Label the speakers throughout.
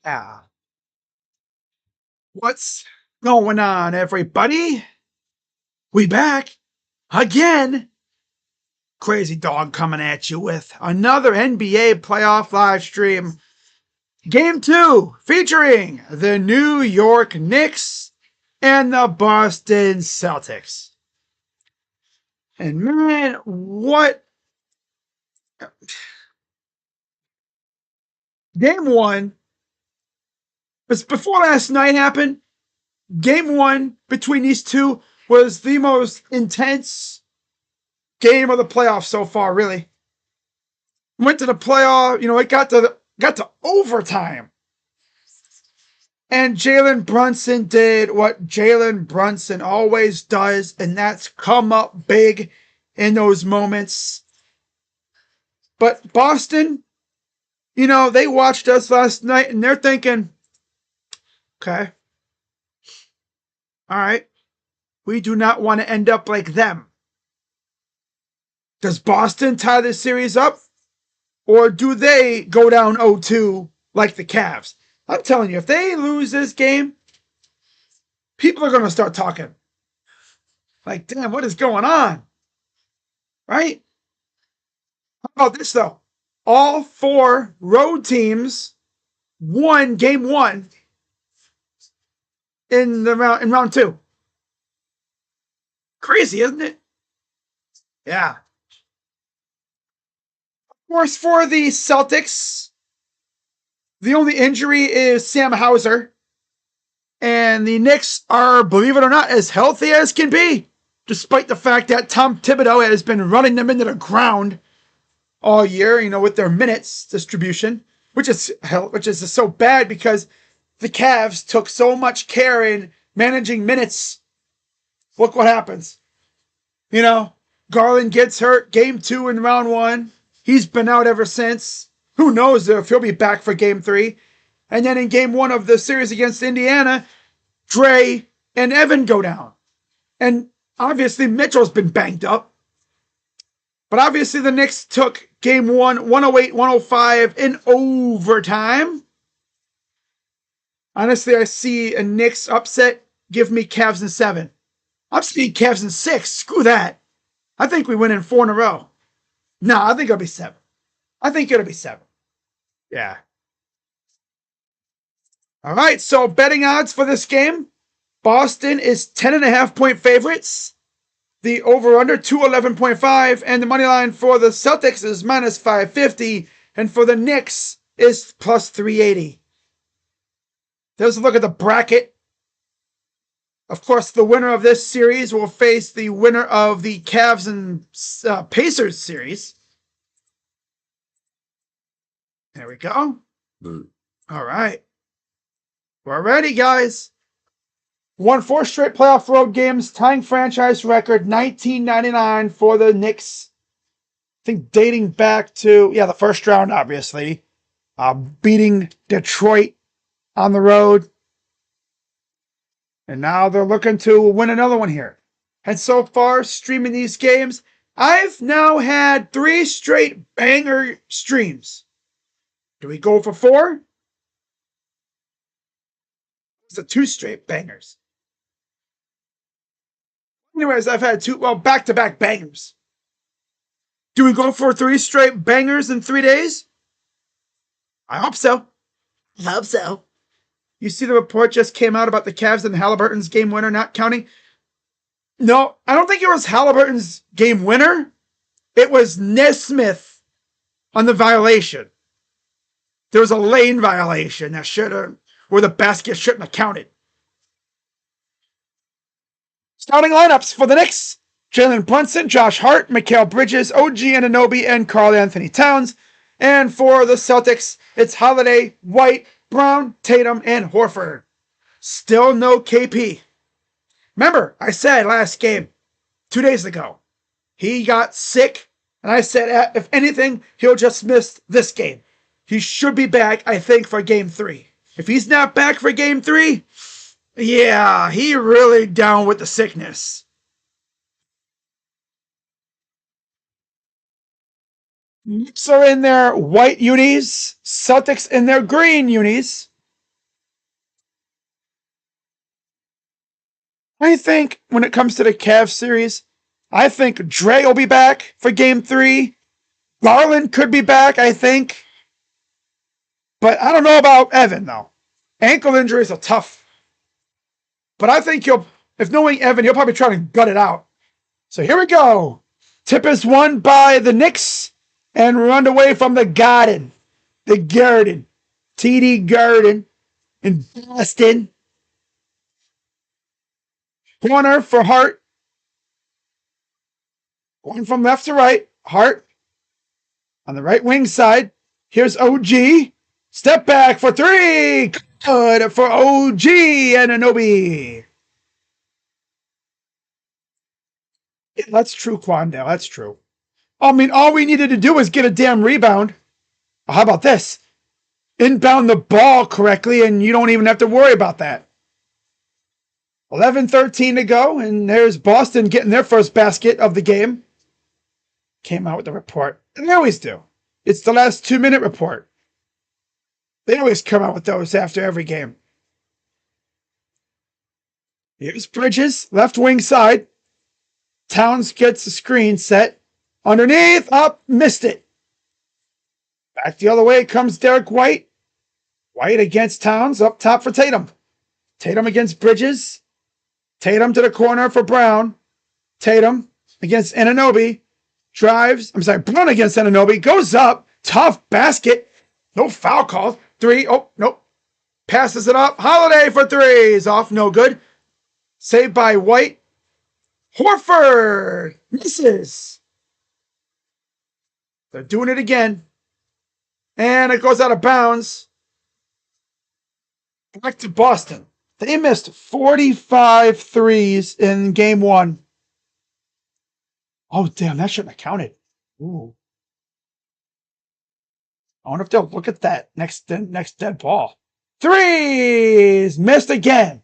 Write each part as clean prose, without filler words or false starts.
Speaker 1: Yeah. What's going on, everybody? We back again. Crazy Dog coming at you with another NBA playoff live stream. Game 2 featuring the New York Knicks and the Boston Celtics. And man, what Game 1 was before last night happened. Game 1 between these two was the most intense game of the playoffs so far, really. Went to the playoff, it got to overtime. And Jalen Brunson did what Jalen Brunson always does, and that's come up big in those moments. But Boston, they watched us last night and they're thinking, okay, all right, we do not want to end up like them. Does Boston tie this series up? Or do they go down 0-2 like the Cavs? I'm telling you, if they lose this game, people are going to start talking. Like, damn, what is going on? Right? How about this, though? All 4 road teams won game 1 in round 2. Crazy, isn't it? Yeah. Of course, for the Celtics, the only injury is Sam Hauser. And the Knicks are, believe it or not, as healthy as can be, despite the fact that Tom Thibodeau has been running them into the ground all year, with their minutes distribution, which is so bad because the Cavs took so much care in managing minutes. Look what happens. Garland gets hurt game 2 in round 1. He's been out ever since. Who knows if he'll be back for game 3. And then in game 1 of the series against Indiana, Dre and Evan go down. And obviously Mitchell's been banged up. But obviously the Knicks took game 1, 108-105 in overtime. Honestly, I see a Knicks upset. Give me Cavs in 7. I'm seeing Cavs in 6. Screw that. I think we win in 4 in a row. No, I think it'll be 7. I think it'll be 7. Yeah. All right, so betting odds for this game. Boston is 10.5-point favorites. The over-under 211.5, and the money line for the Celtics is minus 550, and for the Knicks is plus 380. There's a look at the bracket. Of course, the winner of this series will face the winner of the Cavs and Pacers series. There we go. All right. We're ready, guys. Won 4 straight playoff road games, tying franchise record 1999 for the Knicks. I think dating back to, the first round, obviously. Beating Detroit on the road. And now they're looking to win another one here. And so far, streaming these games, I've now had 3 straight banger streams. Do we go for 4? It's 2 straight bangers. Anyways, I've had 2, back-to-back bangers. Do we go for 3 straight bangers in 3 days? I hope so. You see the report just came out about the Cavs and Halliburton's game winner not counting? No, I don't think it was Halliburton's game winner. It was Nesmith on the violation. There was a lane violation that where the basket shouldn't have counted. Starting lineups for the Knicks: Jalen Brunson, Josh Hart, Mikal Bridges, OG Anunoby, and Karl Anthony Towns. And for the Celtics, it's Holiday, White, Brown, Tatum, and Horford. Still no KP. Remember, I said last game, 2 days ago, he got sick, and I said, if anything, he'll just miss this game. He should be back, I think, for game 3. If he's not back for game 3, yeah, he really down with the sickness. Knicks are in their white unis. Celtics in their green unis. I think when it comes to the Cavs series, I think Dre will be back for game 3. Garland could be back, I think. But I don't know about Evan, though. Ankle injuries are tough. But I think if knowing Evan, he'll probably try to gut it out. So here we go. Tip is won by the Knicks and run away from the Garden. The Garden. TD Garden in Boston. Corner for Hart. Going from left to right. Hart on the right wing side. Here's OG. Step back for 3. Good for OG Anunoby. Yeah, that's true, Quandale. That's true. I mean, all we needed to do was get a damn rebound. How about this? Inbound the ball correctly, and you don't even have to worry about that. 11:13 to go, and there's Boston getting their first basket of the game. Came out with the report. And they always do. It's the last 2-minute report. They always come out with those after every game. Here's Bridges, left wing side. Towns gets the screen set. Underneath, up, missed it. Back the other way comes Derek White. White against Towns, up top for Tatum. Tatum against Bridges. Tatum to the corner for Brown. Tatum against Anunoby. Brown against Anunoby. Goes up. Tough basket. No foul calls. 3. Oh, nope. Passes it up. Holiday for 3. Off. No good. Saved by White. Horford. Misses. They're doing it again. And it goes out of bounds. Back to Boston. They missed 45 threes in game 1. Oh, damn. That shouldn't have counted. Ooh. I wonder if they'll look at that next dead ball. 3s missed again.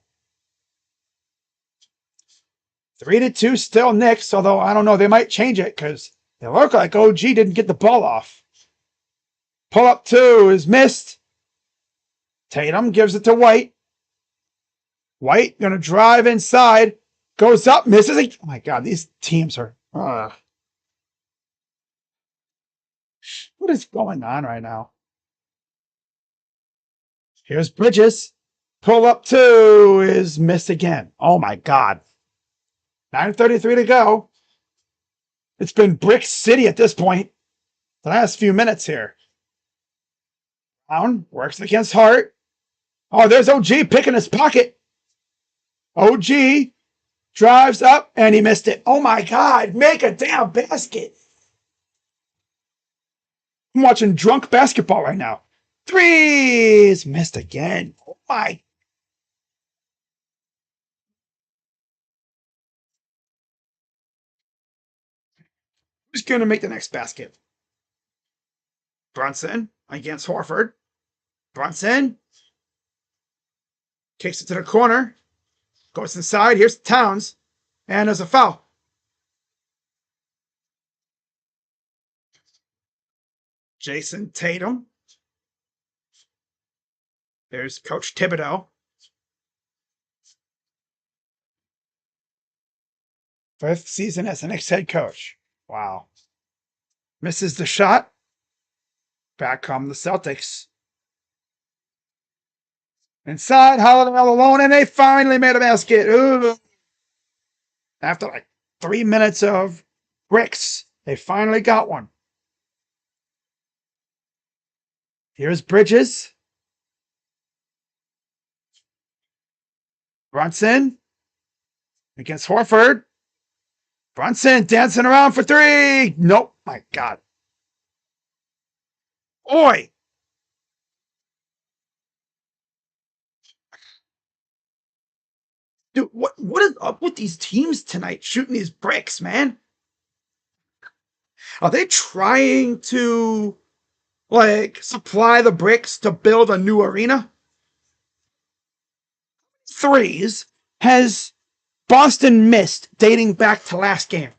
Speaker 1: 3-2 still Knicks, although I don't know. They might change it because it looked like OG didn't get the ball off. Pull up 2 is missed. Tatum gives it to White. White going to drive inside. Goes up, misses. Oh my God, these teams are... What is going on right now? Here's Bridges. Pull up 2 is missed again. Oh my God. 9:33 to go. It's been Brick City at this point. The last few minutes here. Brown works against Hart. Oh, there's OG picking his pocket. OG drives up and he missed it. Oh my God, make a damn basket. I'm watching drunk basketball right now. 3s missed again. Oh my. Who's going to make the next basket? Brunson against Horford. Brunson kicks it to the corner. Goes inside. Here's Towns. And there's a foul. Jason Tatum. There's Coach Thibodeau. Fifth season as the Knicks head coach. Wow. Misses the shot. Back come the Celtics. Inside, Holiday all alone, and they finally made a basket. Ooh. After like 3 minutes of bricks, they finally got one. Here's Bridges. Brunson against Horford. Brunson dancing around for 3. Nope. My God. Oi. Dude, what is up with these teams tonight shooting these bricks, man? Are they trying to, like, supply the bricks to build a new arena? 3s has Boston missed dating back to last game?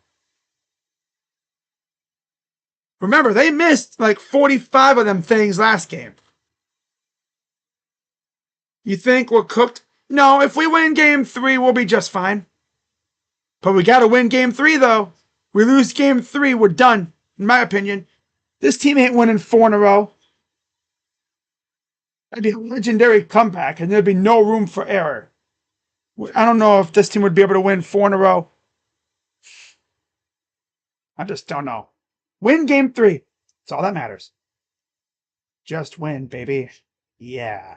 Speaker 1: Remember, they missed like 45 of them things last game. You think we're cooked? No, if we win game 3, we'll be just fine. But we got to win game 3, though. We lose game 3, we're done, in my opinion. This team ain't winning 4 in a row. That'd be a legendary comeback, and there'd be no room for error. I don't know if this team would be able to win 4 in a row. I just don't know. Win game 3. That's all that matters. Just win, baby. Yeah.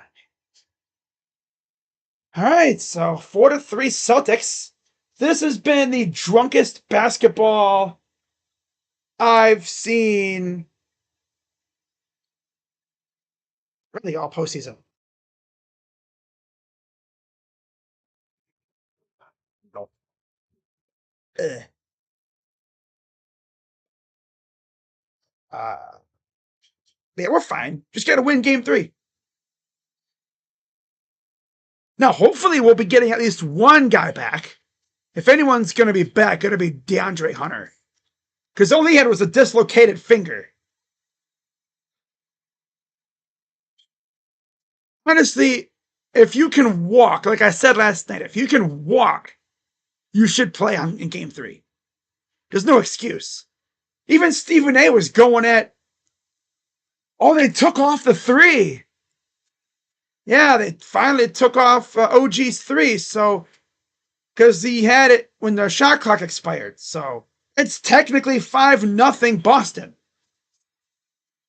Speaker 1: All right, so 4-3 Celtics. This has been the drunkest basketball I've seen really all postseason. No. Ugh. Yeah, we're fine. Just got to win game 3. Now, hopefully, we'll be getting at least one guy back. If anyone's going to be back, going to be DeAndre Hunter. Because all he had was a dislocated finger. Honestly, if you can walk, like I said last night, if you can walk, you should play in game 3. There's no excuse. Even Stephen A was going at, oh, they took off the 3. Yeah, they finally took off OG's 3. So, because he had it when the shot clock expired. So, it's technically 5-0 Boston.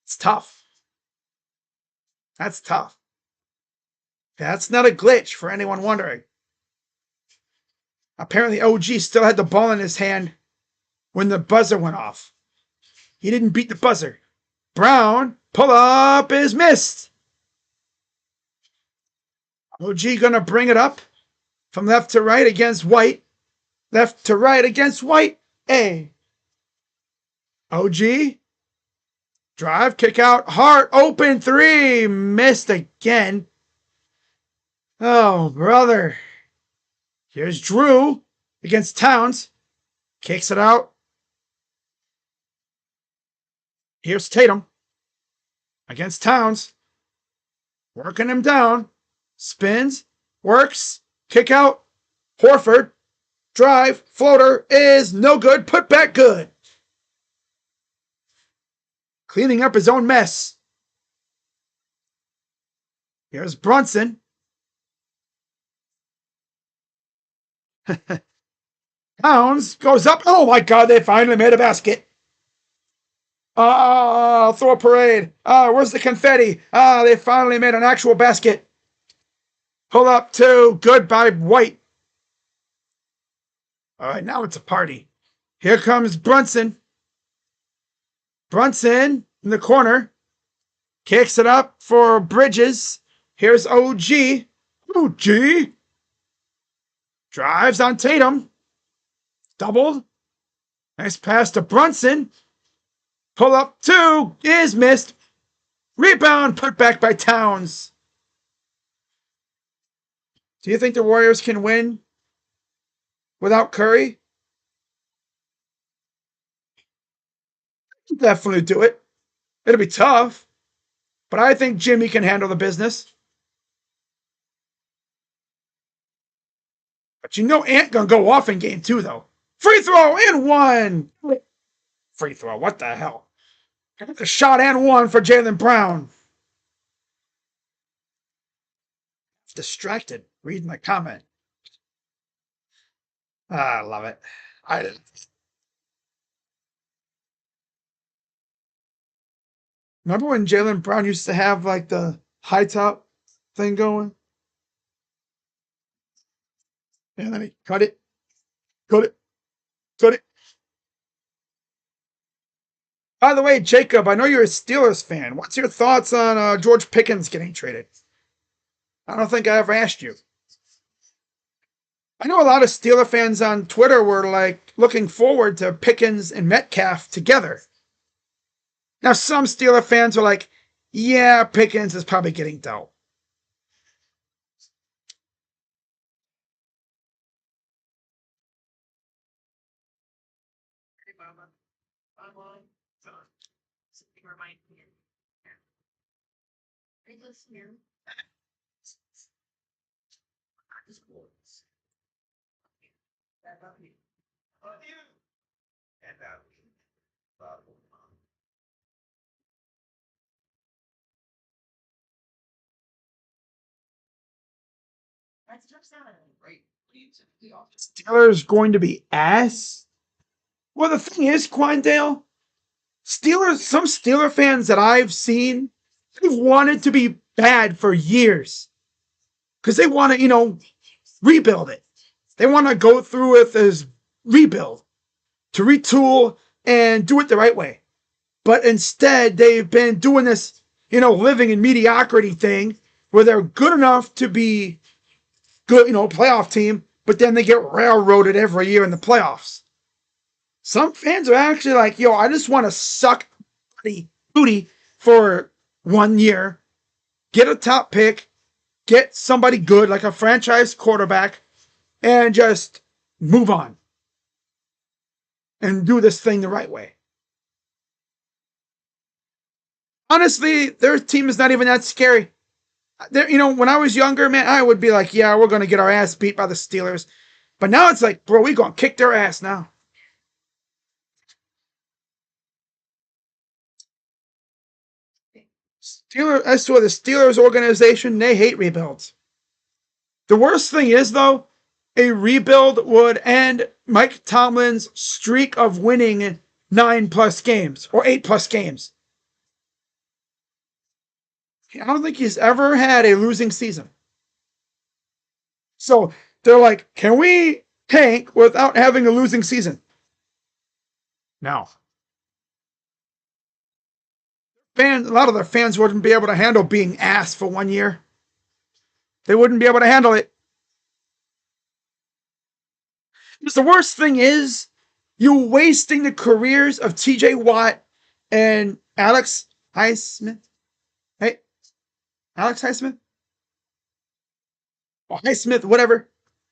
Speaker 1: It's tough. That's tough. That's not a glitch for anyone wondering. Apparently, OG still had the ball in his hand when the buzzer went off. He didn't beat the buzzer. Brown, pull up is missed. OG gonna bring it up from left to right against White. Left to right against White. OG. Drive, kick out, Hart, open 3. Missed again. Oh, brother. Here's Drew against Towns. Kicks it out. Here's Tatum against Towns. Working him down. Spins. Works. Kick out. Horford. Drive. Floater is no good. Put back good. Cleaning up his own mess. Here's Brunson. Towns goes up. Oh my God, they finally made a basket. Throw a parade. Where's the confetti? They finally made an actual basket. Pull up 2. Good by White. All right, now it's a party. Here comes Brunson. Brunson in the corner. Kicks it up for Bridges. Here's OG. OG. Drives on Tatum. Doubled. Nice pass to Brunson. Pull up 2 is missed. Rebound put back by Towns. Do you think the Warriors can win without Curry? Definitely do it. It'll be tough, but I think Jimmy can handle the business. But you know Ant gonna go off in game 2, though. Free throw and 1. Free throw, what the hell? A shot and 1 for Jaylen Brown. Distracted reading the comment. I love it. Remember when Jaylen Brown used to have like the high top thing going? And then he cut it, cut it, cut it. By the way, Jacob, I know you're a Steelers fan. What's your thoughts on George Pickens getting traded? I don't think I ever asked you. I know a lot of Steeler fans on Twitter were like looking forward to Pickens and Metcalf together. Now, some Steeler fans are like, yeah, Pickens is probably getting dealt. Steelers going to be ass. Well, the thing is, Quindale, Steelers, some Steeler fans that I've seen, they've wanted to be bad for years because they want to, rebuild it. They want to go through with this rebuild to retool and do it the right way. But instead, they've been doing this, living in mediocrity thing where they're good enough to be good, playoff team, but then they get railroaded every year in the playoffs. Some fans are actually like, yo, I just want to suck booty for 1 year, get a top pick, get somebody good like a franchise quarterback, and just move on and do this thing the right way. Honestly, their team is not even that scary. When I was younger, man, I would be like, yeah, we're going to get our ass beat by the Steelers. But now it's like, bro, we're going to kick their ass now. As for the Steelers organization, they hate rebuilds. The worst thing is, though, a rebuild would end Mike Tomlin's streak of winning 9+ games or 8+ games. I don't think he's ever had a losing season. So they're like, can we tank without having a losing season? No. A lot of their fans wouldn't be able to handle being ass for 1 year. They wouldn't be able to handle it. Because the worst thing is, you're wasting the careers of TJ Watt and Alex Highsmith. Hey, Alex Highsmith? Or Highsmith, whatever.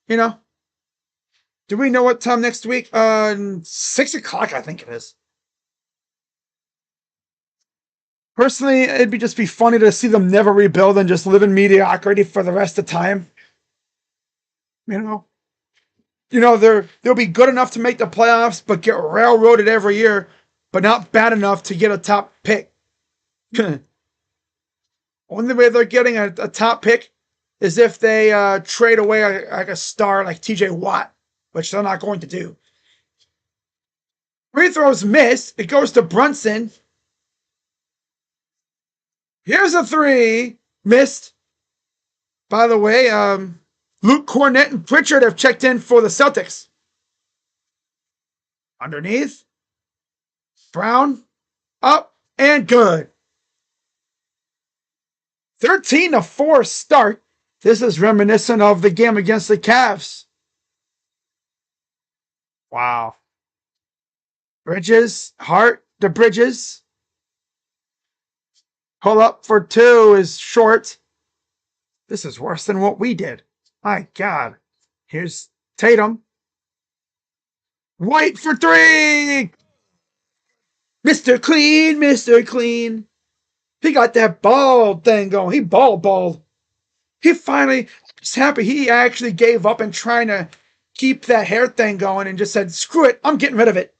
Speaker 1: Do we know what time next week? 6 o'clock, I think it is. Personally, it'd just be funny to see them never rebuild and just live in mediocrity for the rest of time. They'll be good enough to make the playoffs, but get railroaded every year, but not bad enough to get a top pick. Only way they're getting a top pick is if they trade away a star like TJ Watt, which they're not going to do. Free throws missed. It goes to Brunson. Here's a three. Missed. By the way, Luke Cornett and Pritchard have checked in for the Celtics. Underneath. Brown. Up. And good. 13-4 start. This is reminiscent of the game against the Cavs. Wow. Bridges. Hart to Bridges. Pull up for two is short. This is worse than what we did. My God. Here's Tatum. White for three. Mr. Clean, Mr. Clean. He got that bald thing going. He bald. He finally, I'm just happy he actually gave up and trying to keep that hair thing going and just said, screw it, I'm getting rid of it.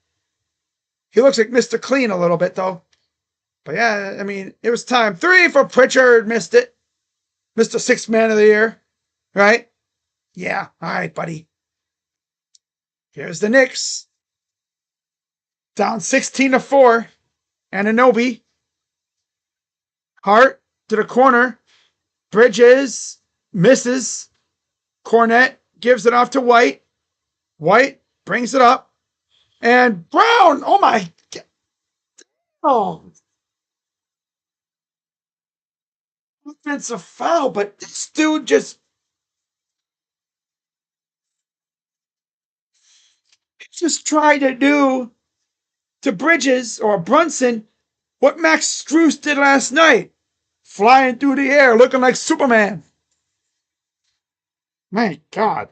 Speaker 1: He looks like Mr. Clean a little bit, though. But yeah, I mean, it was time. 3 for Pritchard. Missed it. Mr. Sixth Man of the Year. Right? Yeah. All right, buddy. Here's the Knicks. Down 16-4. Anunoby. Hart to the corner. Bridges. Misses. Cornett gives it off to White. White brings it up. And Brown. Oh, my God. Oh. Offensive foul, but this dude just tried to do to Bridges or Brunson what Max Strus did last night, flying through the air looking like Superman. My God.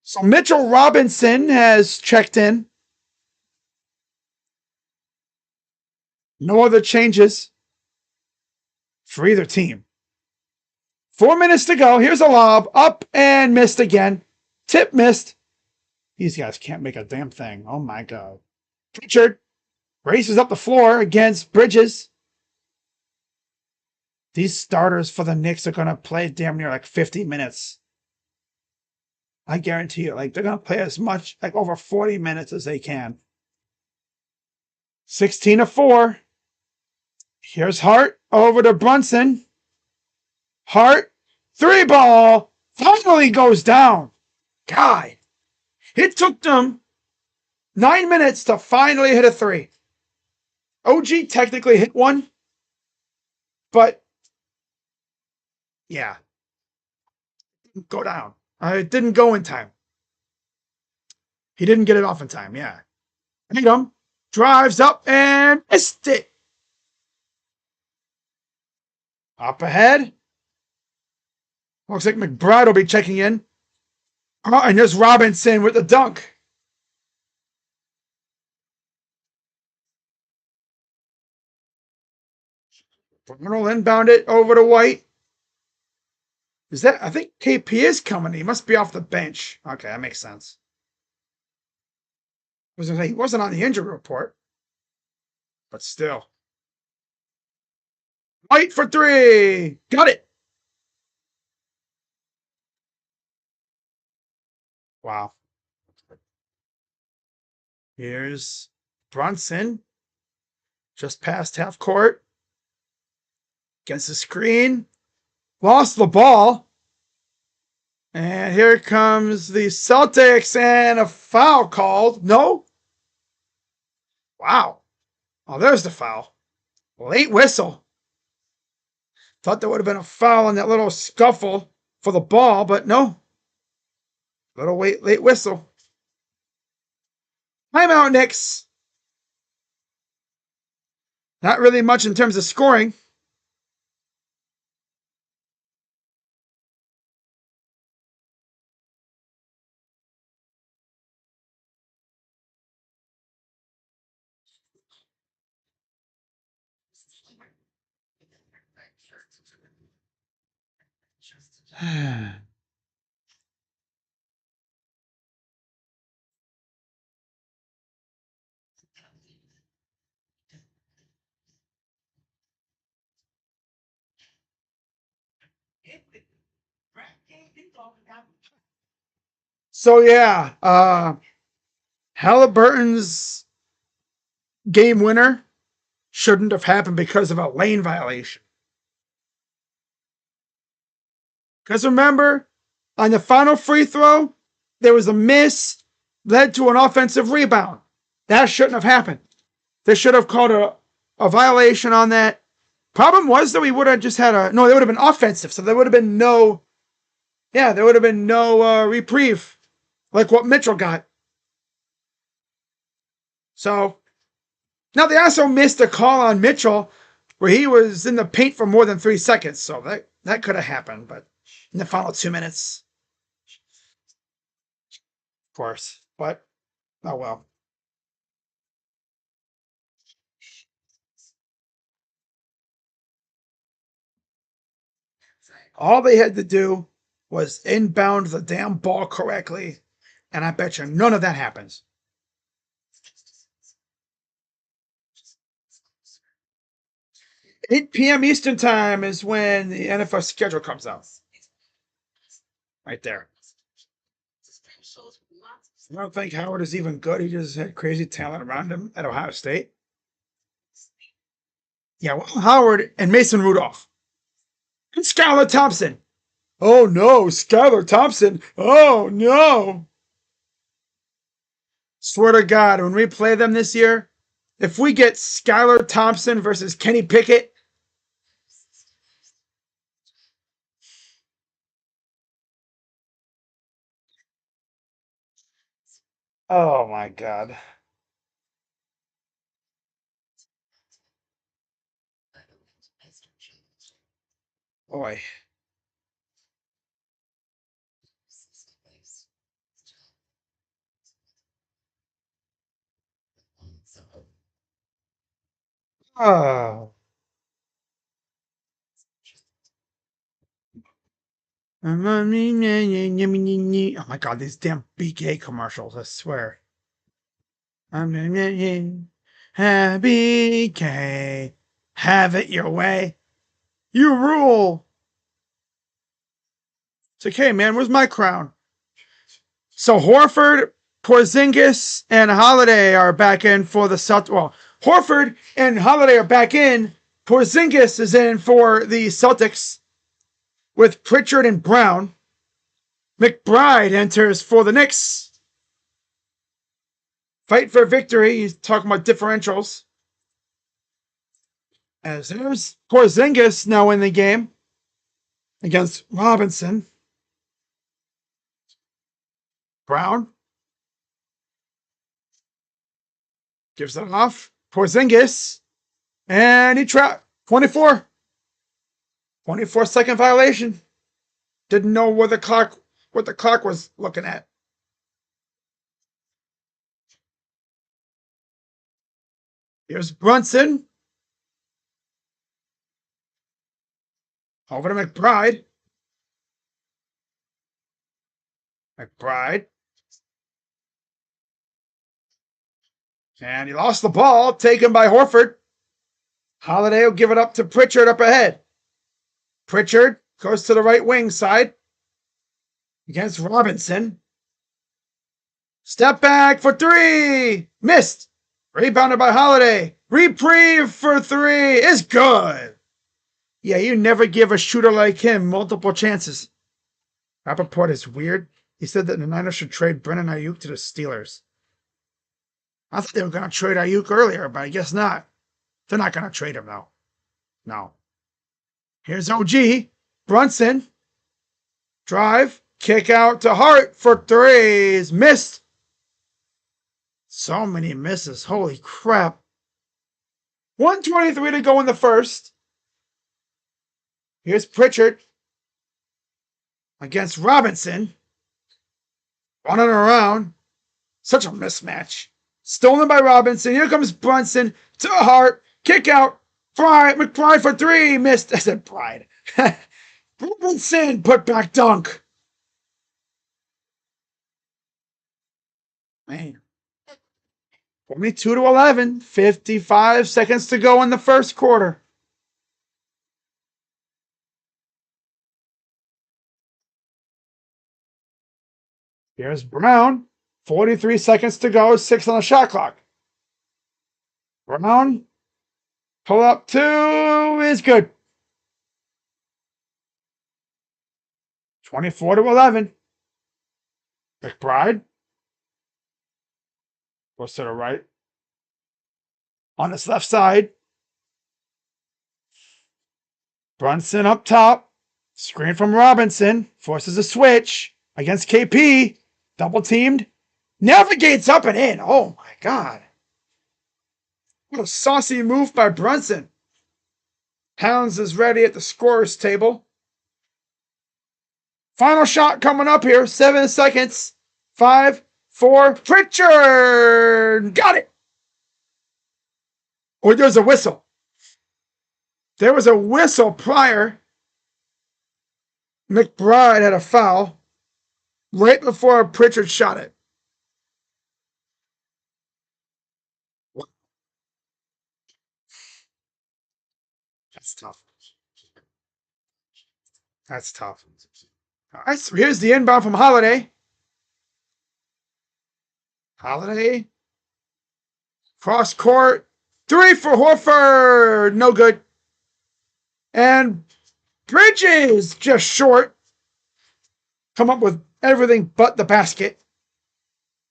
Speaker 1: So Mitchell Robinson has checked in. No other changes for either team. 4 minutes to go. Here's a lob. Up and missed again. Tip missed. These guys can't make a damn thing. Oh my God. Pritchard races up the floor against Bridges. These starters for the Knicks are going to play damn near like 50 minutes. I guarantee you, like they're going to play as much, like over 40 minutes as they can. 16-4. Here's Hart over to Brunson. Hart, 3-ball, finally goes down. God, it took them 9 minutes to finally hit a 3. OG technically hit one, but yeah, didn't go down. It didn't go in time. He didn't get it off in time. Yeah. Hit him, drives up and missed it. Up ahead. Looks like McBride will be checking in. Oh, and there's Robinson with the dunk. Arnold inbound it over to White. Is that? I think KP is coming. He must be off the bench. Okay, that makes sense. He wasn't on the injury report, but still. White for 3. Got it. Wow. Here's Brunson. Just past half court. Against the screen. Lost the ball. And here comes the Celtics and a foul called. No? Wow. Oh, there's the foul. Late whistle. Thought there would have been a foul on that little scuffle for the ball, but no. Little late whistle. Timeout, Knicks. Not really much in terms of scoring. So yeah, Halliburton's game winner shouldn't have happened because of a lane violation. Because remember, on the final free throw, there was a miss, led to an offensive rebound. That shouldn't have happened. They should have called a violation on that. Problem was that we would have just had they would have been offensive, so there would have been no reprieve like what Mitchell got. So now they also missed a call on Mitchell where he was in the paint for more than 3 seconds. So that could have happened, but in the final 2 minutes, of course. But oh well. All they had to do was inbound the damn ball correctly, and I bet you none of that happens. 8 p.m. Eastern time is when the NFL schedule comes out. Right there. I don't think Howard is even good. He just had crazy talent around him at Ohio State. Yeah, well, Howard and Mason Rudolph. And Skylar Thompson. Oh no, Skylar Thompson. Oh no. Swear to God, when we play them this year, if we get Skylar Thompson versus Kenny Pickett, oh my God. Boy. Oh. Oh my god, these damn BK commercials, I swear. BK, have it your way. You rule. It's like, hey man, where's my crown? So Horford, Porzingis, and Holiday are back in for the Celtics. Well, Horford and Holiday are back in. Porzingis is in for the Celtics with Pritchard and Brown. McBride enters for the Knicks. Fight for victory. He's talking about differentials. As there's Porzingis now in the game against Robinson. Brown gives it off. Porzingis. And he trapped 24. 24-second violation. Didn't know what the clock was looking at. Here's Brunson. Over to McBride. McBride. And he lost the ball, taken by Horford. Holiday will give it up to Pritchard up ahead. Pritchard goes to the right wing side against Robinson. Step back for three. Missed. Rebounded by Holiday. Reprieve for three is good. Yeah, you never give a shooter like him multiple chances. Rappaport is weird. He said that the Niners should trade Brennan Ayuk to the Steelers. I thought they were going to trade Ayuk earlier, but I guess not. They're not going to trade him, though. No. Here's OG. Brunson. Drive. Kick out to Hart for threes. Missed. So many misses. Holy crap. 1:23 to go in the first. Here's Pritchard against Robinson. Running around. Such a mismatch. Stolen by Robinson. Here comes Brunson to Hart. Kick out. McBride for three. Missed. I said Bride. Robinson put back dunk. Man. 22-11. 55 seconds to go in the first quarter. Here's Brown. 43 seconds to go. 6 on the shot clock. Brown. Pull up two is good. 24-11. McBride. Goes to the right. On his left side. Brunson up top. Screen from Robinson. Forces a switch against KP. Double teamed. Navigates up and in. Oh my God. What a saucy move by Brunson. Pounds is ready at the scorer's table. Final shot coming up here. 7 seconds. 5, 4. Pritchard. Got it. Or there's a whistle. There was a whistle prior. McBride had a foul right before Pritchard shot it. That's tough. That's tough. All right, so here's the inbound from Holiday. Holiday. Cross court. 3 for Horford. No good. And Bridges just short. Come up with everything but the basket.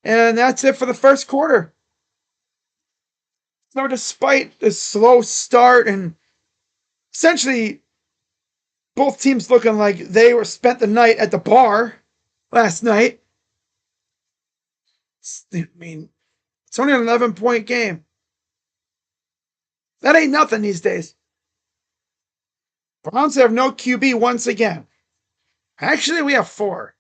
Speaker 1: And that's it for the first quarter. So despite the slow start and essentially both teams looking like they were spent the night at the bar last night. I mean, it's only an 11-point game. That ain't nothing these days. Browns have no QB once again. Actually, we have 4.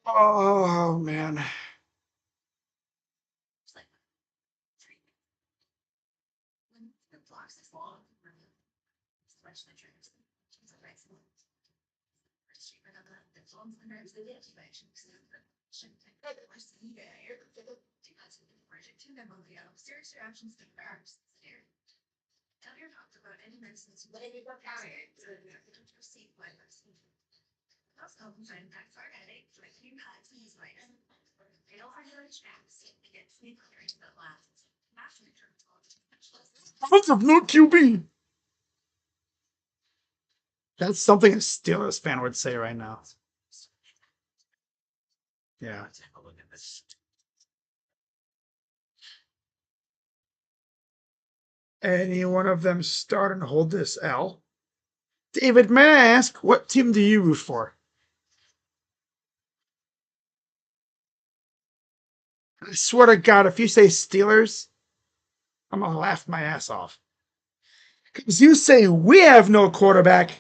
Speaker 1: Oh, man. Lots of no QB. That's something a Steelers fan would say right now. Yeah. Any one of them start and hold this L? David, may I ask, what team do you root for? I swear to God, if you say Steelers, I'm gonna laugh my ass off. Because you say we have no quarterback.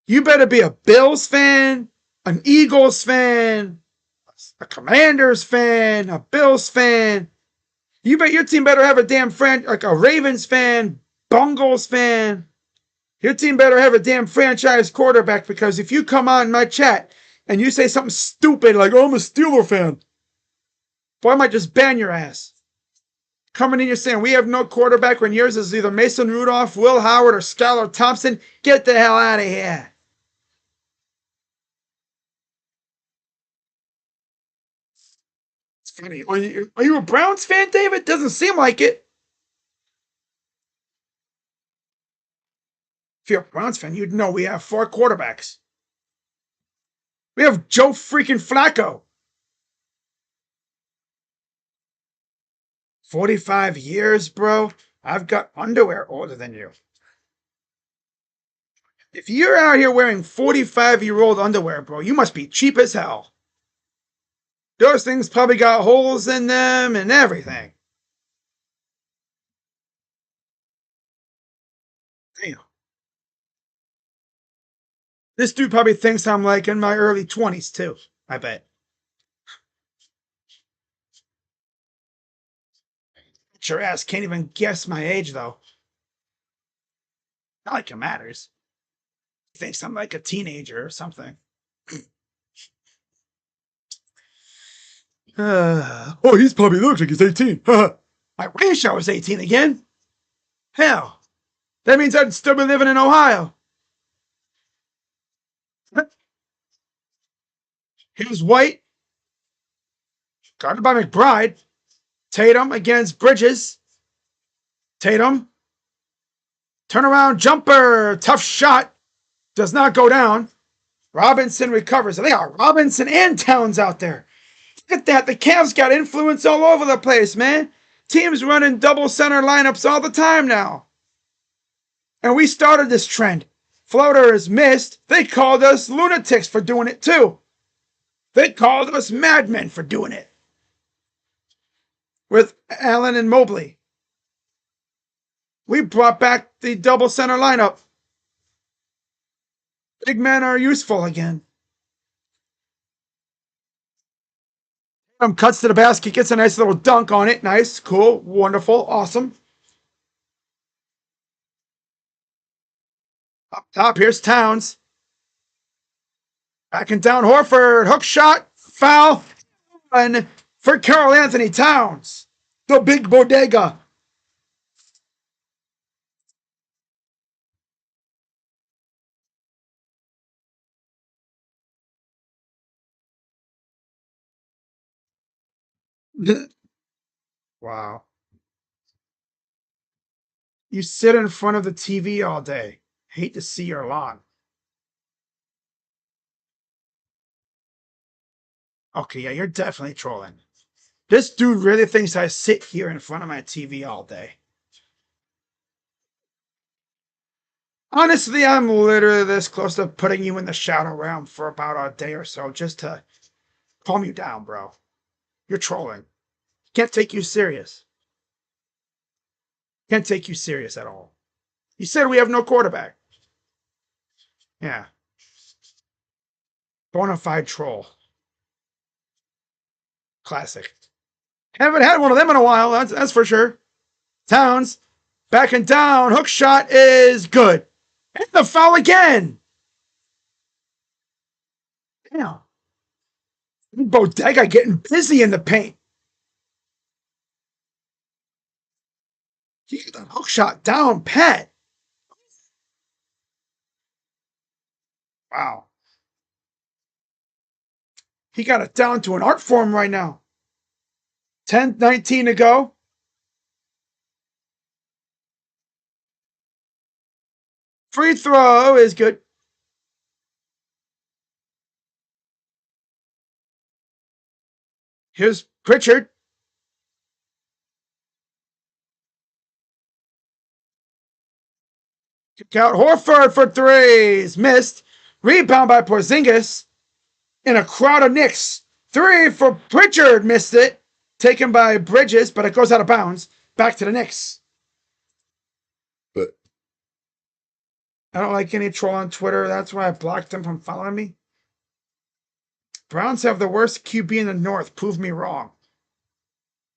Speaker 1: You better be a Bills fan, an Eagles fan, a Commanders fan, a Bills fan. You bet your team better have a damn like a Ravens fan, Bungles fan. Your team better have a damn franchise quarterback, because if you come on my chat and you say something stupid like, "Oh, I'm a Steeler fan," boy, I might just ban your ass. Coming in here saying we have no quarterback when yours is either Mason Rudolph, Will Howard, or Skylar Thompson. Get the hell out of here. It's funny. Are you a Browns fan, David? Doesn't seem like it. If you're a Browns fan, you'd know we have 4 quarterbacks. We have Joe freaking Flacco. 45 years, bro. I've got underwear older than you. If you're out here wearing 45-year-old underwear, bro, you must be cheap as hell. Those things probably got holes in them and everything. Damn. This dude probably thinks I'm like in my early 20s, too. I bet. Your ass can't even guess my age, though. Not like it matters. He thinks I'm like a teenager or something. Oh, he's probably looks like he's 18. I wish I was 18 again. Hell, that means I'd still be living in Ohio. Here's White, guarded by McBride. Tatum against Bridges. Tatum. Turnaround jumper. Tough shot. Does not go down. Robinson recovers. They got Robinson and Towns out there. Look at that. The Cavs got influence all over the place, man. Teams running double center lineups all the time now. And we started this trend. Floater is missed. They called us lunatics for doing it too. They called us madmen for doing it. With Allen and Mobley. We brought back the double center lineup. Big men are useful again. Cuts to the basket, gets a nice little dunk on it. Nice, cool, wonderful, awesome. Up top, here's Towns. Backing down Horford. Hook shot, foul, and for Karl Anthony Towns, the big bodega. Wow. You sit in front of the TV all day. Hate to see your lawn. Okay, yeah, you're definitely trolling. This dude really thinks I sit here in front of my TV all day. Honestly, I'm literally this close to putting you in the shadow realm for about a day or so just to calm you down, bro. You're trolling. Can't take you serious. Can't take you serious at all. You said we have no quarterback. Yeah. Bonafide troll. Classic. Haven't had one of them in a while, that's for sure. Towns, backing down. Hook shot is good. And the foul again. Damn. Bodega getting busy in the paint. He got that hook shot down pat. Wow. He got it down to an art form right now. 10-19 to go. Free throw is good. Here's Pritchard. Kick out Horford for threes. Missed. Rebound by Porzingis. In a crowd of Knicks. Three for Pritchard. Missed it. Taken by Bridges, but it goes out of bounds. Back to the Knicks. But I don't like any troll on Twitter. That's why I blocked them from following me. Browns have the worst QB in the North. Prove me wrong.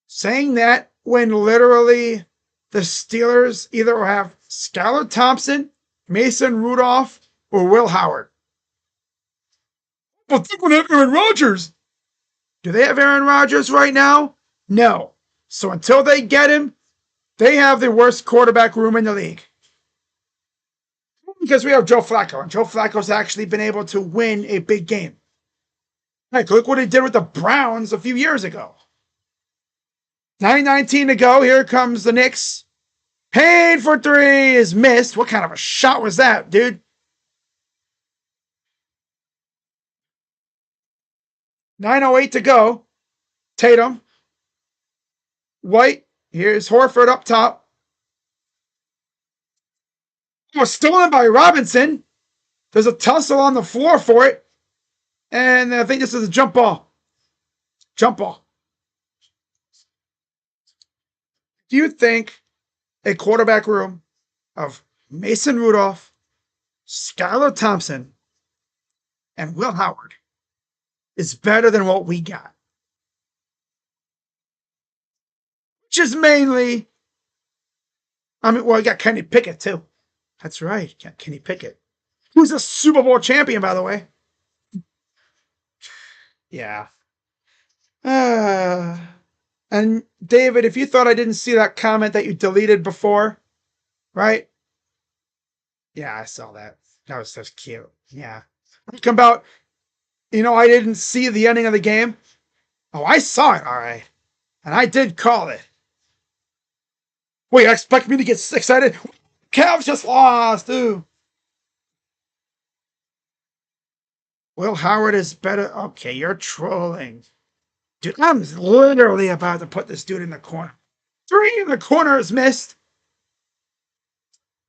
Speaker 1: Saying that when literally the Steelers either have Skylar Thompson, Mason Rudolph, or Will Howard. But they would have Aaron Rodgers. Do they have Aaron Rodgers right now? No. So until they get him, they have the worst quarterback room in the league. Because we have Joe Flacco, and Joe Flacco's actually been able to win a big game. Heck, look what he did with the Browns a few years ago. 9:19 to go. Here comes the Knicks. Payne for three is missed. What kind of a shot was that, dude? 9:08 to go. Tatum. White. Here's Horford up top. Oh, stolen by Robinson. There's a tussle on the floor for it. And I think this is a jump ball. Jump ball. Do you think a quarterback room of Mason Rudolph, Skylar Thompson, and Will Howard is better than what we got? Which is mainly, we got Kenny Pickett too. That's right, got Kenny Pickett, who's a Super Bowl champion, by the way. Yeah. And David, if you thought I didn't see that comment that you deleted before, right? Yeah, I saw that. That was so cute. Yeah. Come about, I didn't see the ending of the game. Oh, I saw it, all right. And I did call it. Wait, you expect me to get excited? Cavs just lost, dude. Will Howard is better. Okay, you're trolling. Dude, I'm literally about to put this dude in the corner. Three in the corner is missed.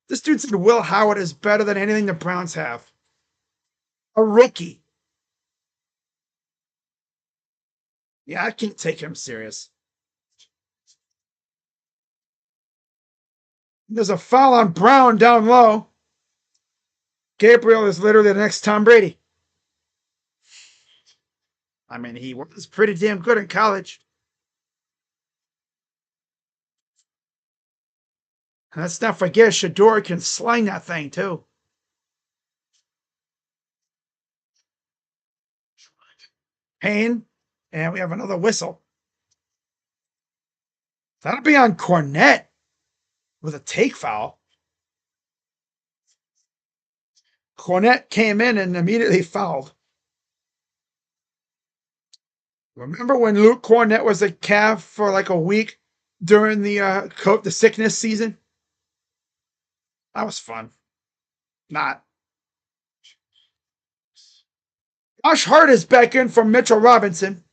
Speaker 1: This dude said Will Howard is better than anything the Browns have. A rookie. Yeah, I can't take him serious. There's a foul on Brown down low. Gabriel is literally the next Tom Brady. I mean, he was pretty damn good in college. And let's not forget, Shador can sling that thing too. Payne, and we have another whistle. That'll be on Cornette with a take foul. Cornette came in and immediately fouled. Remember when Luke Cornette was a calf for like a week during the sickness season? That was fun. Not. Josh Hart is back in from Mitchell Robinson.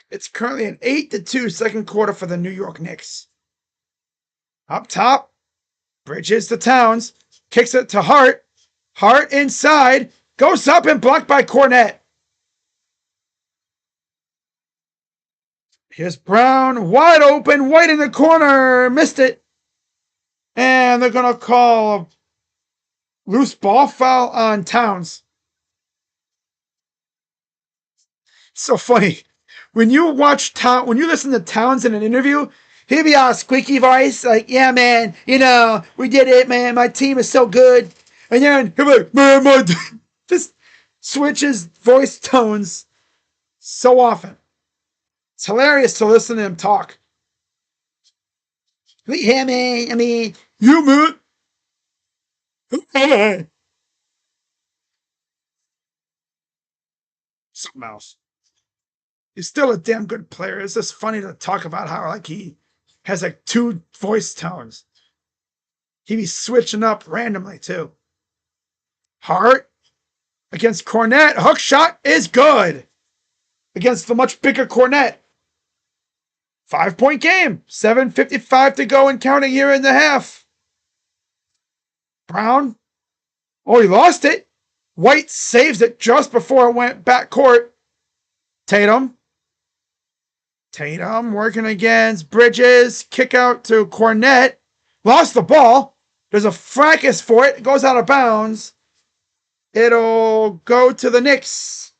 Speaker 1: It's currently an 8-2 second quarter for the New York Knicks. Up top, Bridges to Towns, kicks it to Hart. Hart inside, goes up and blocked by Cornette. Here's Brown, wide open, White in the corner, missed it. And they're going to call a loose ball foul on Towns. It's so funny. When you listen to Towns in an interview, he'll be all squeaky voice, like, yeah, man, we did it, man. My team is so good. And then he'll be like, man, my team. Just switches voice tones so often. It's hilarious to listen to him talk. Yeah, man. I mean, you, man. Something else. He's still a damn good player. It's just funny to talk about how like he has like two voice tones. He be switching up randomly too. Hart against Cornette. Hook shot is good against the much bigger Cornette. 5-point game. 7:55 to go and counting here in the half. Brown. Oh, he lost it. White saves it just before it went back court. Tatum working against Bridges. Kick out to Cornette. Lost the ball. There's a fracas for it. It goes out of bounds. It'll go to the Knicks.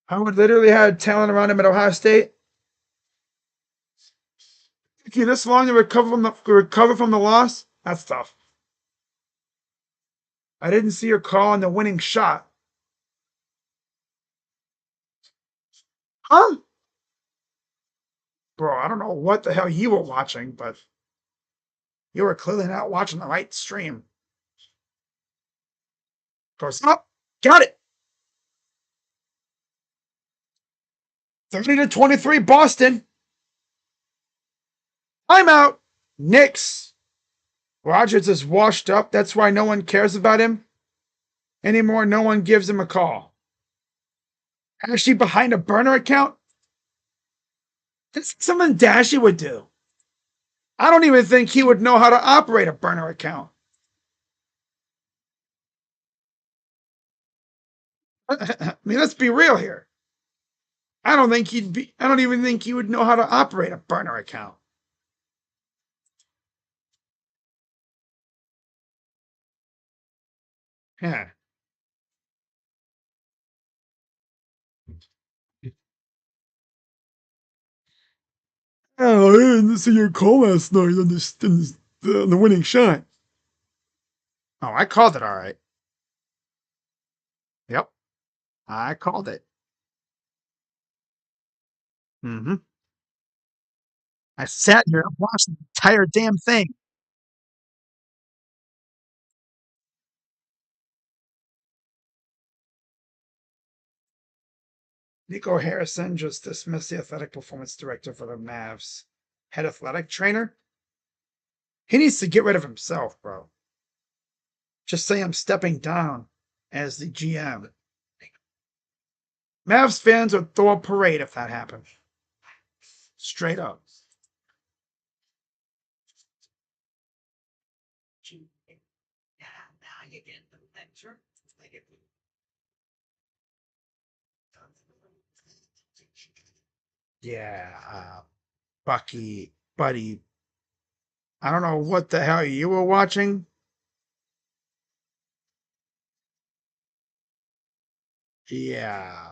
Speaker 1: Howard literally had talent around him at Ohio State. Okay, this long to recover from the loss? That's tough. I didn't see your call on the winning shot. Huh? Bro, I don't know what the hell you were watching, but you were clearly not watching the right stream. Goes up. Got it. 30-23 Boston. Timeout. Knicks. Rogers is washed up. That's why no one cares about him anymore. No one gives him a call. Actually, behind a burner account? That's something Dashy would do. I don't even think he would know how to operate a burner account. I mean, let's be real here. I don't even think he would know how to operate a burner account. Yeah. Oh, I didn't see your call last night on the winning shot. Oh, I called it all right. Yep. I called it. Mm-hmm. I sat here and watched the entire damn thing. Nico Harrison just dismissed the athletic performance director for the Mavs. Head athletic trainer? He needs to get rid of himself, bro. Just say I'm stepping down as the GM. Mavs fans would throw a parade if that happened. Straight up. Yeah, Buddy. I don't know what the hell you were watching. Yeah.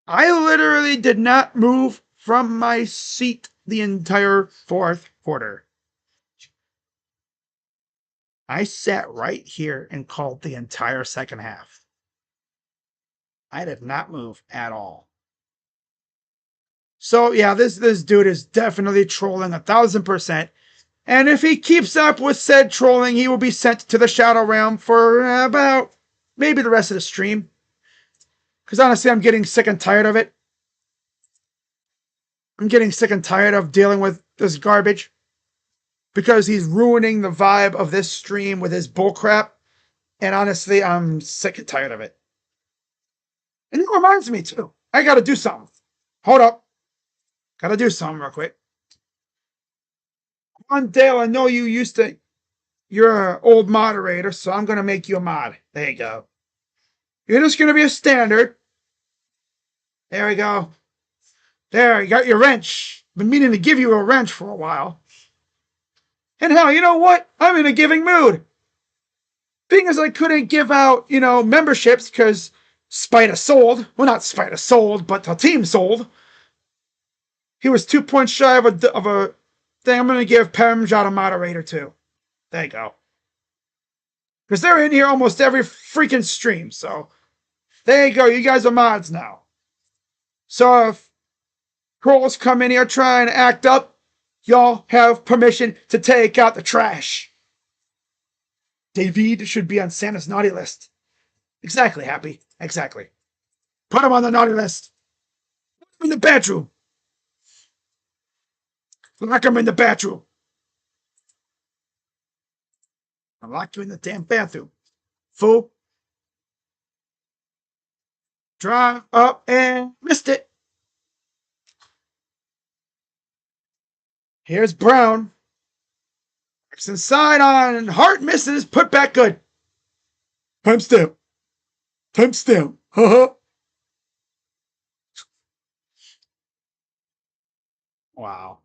Speaker 1: I literally did not move from my seat the entire fourth quarter. I sat right here and called the entire second half. I did not move at all. So yeah, this dude is definitely trolling 1,000%. And if he keeps up with said trolling, he will be sent to the Shadow Realm for about maybe the rest of the stream. Because honestly, I'm getting sick and tired of it. I'm getting sick and tired of dealing with this garbage. Because he's ruining the vibe of this stream with his bullcrap. And honestly, I'm sick and tired of it. And it reminds me too. I gotta do something. Hold up. Gotta do something real quick. Come on, Dale, I know you're an old moderator, so I'm gonna make you a mod. There you go. You're just gonna be a standard. There we go. There, you got your wrench. Been meaning to give you a wrench for a while. And hell, you know what? I'm in a giving mood. Being as I couldn't give out, memberships because Spider sold. Well, not Spider sold, but the team sold. He was 2 points shy of a thing. I'm going to give Parmjot a moderator too. There you go. Because they're in here almost every freaking stream. So there you go. You guys are mods now. So if trolls come in here trying to act up, y'all have permission to take out the trash. David should be on Santa's naughty list. Exactly, Happy. Exactly. Put him on the naughty list. Put him in the bedroom. Lock him in the bedroom. I'll lock you in the damn bathroom. Fool. Drive up and missed it. Here's Brown. It's inside on Hart, misses. Put back good. Timestamp. Timestamp. Wow.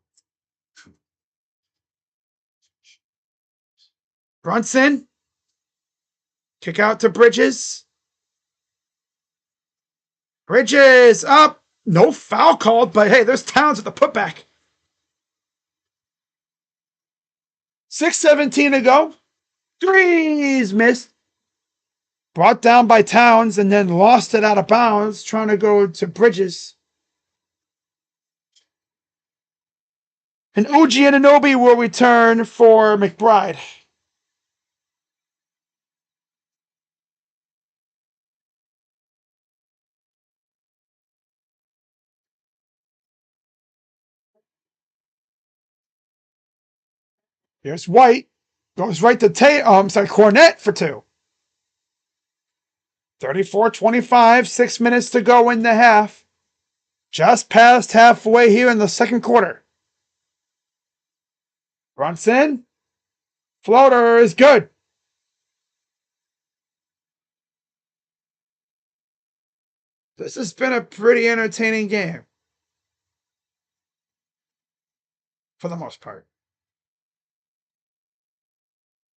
Speaker 1: Brunson. Kick out to Bridges. Bridges up. No foul called, but hey, there's Towns at the putback. 6:17 to go. Threes missed. Brought down by Towns and then lost it out of bounds, trying to go to Bridges. And OG Anunoby will return for McBride. Here's White. Goes right to Cornette for two. 34-25, 6 minutes to go in the half. Just past halfway here in the second quarter. Brunson. Floater is good. This has been a pretty entertaining game. For the most part.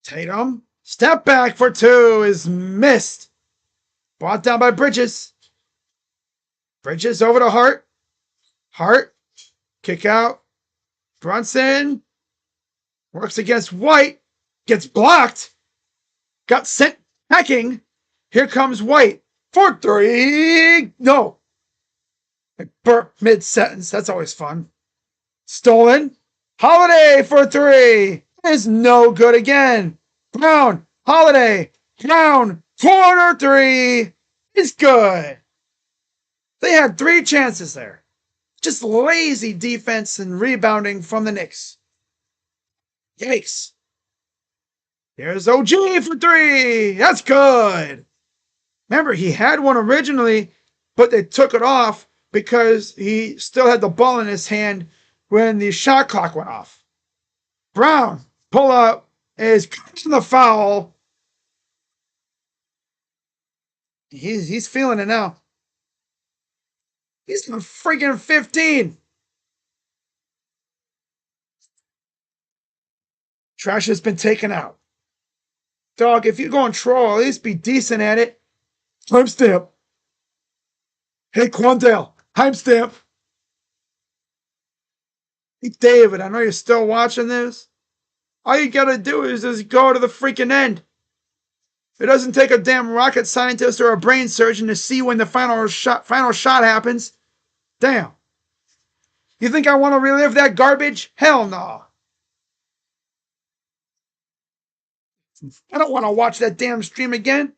Speaker 1: Tatum. Step back for two is missed. Brought down by Bridges. Bridges over to Hart. Hart. Kick out. Brunson. Works against White. Gets blocked. Got sent packing. Here comes White. For three. No. I burp mid-sentence. That's always fun. Stolen. Holiday for three. Is no good again. Brown. Holiday. Brown. Corner three. Is good. They had 3 chances there. Just lazy defense and rebounding from the Knicks. Yikes. Here's OG for three. That's good. Remember, he had one originally, but they took it off because he still had the ball in his hand when the shot clock went off. Brown, pull up, is catching the foul. He's feeling it now. He's on freaking 15. Trash has been taken out. Dog, if you're going troll, at least be decent at it. Timestamp. Hey, Quandale. Timestamp. Hey, David, I know you're still watching this. All you gotta do is just go to the freaking end. It doesn't take a damn rocket scientist or a brain surgeon to see when the final shot happens. Damn. You think I want to relive that garbage? Hell no. I don't want to watch that damn stream again.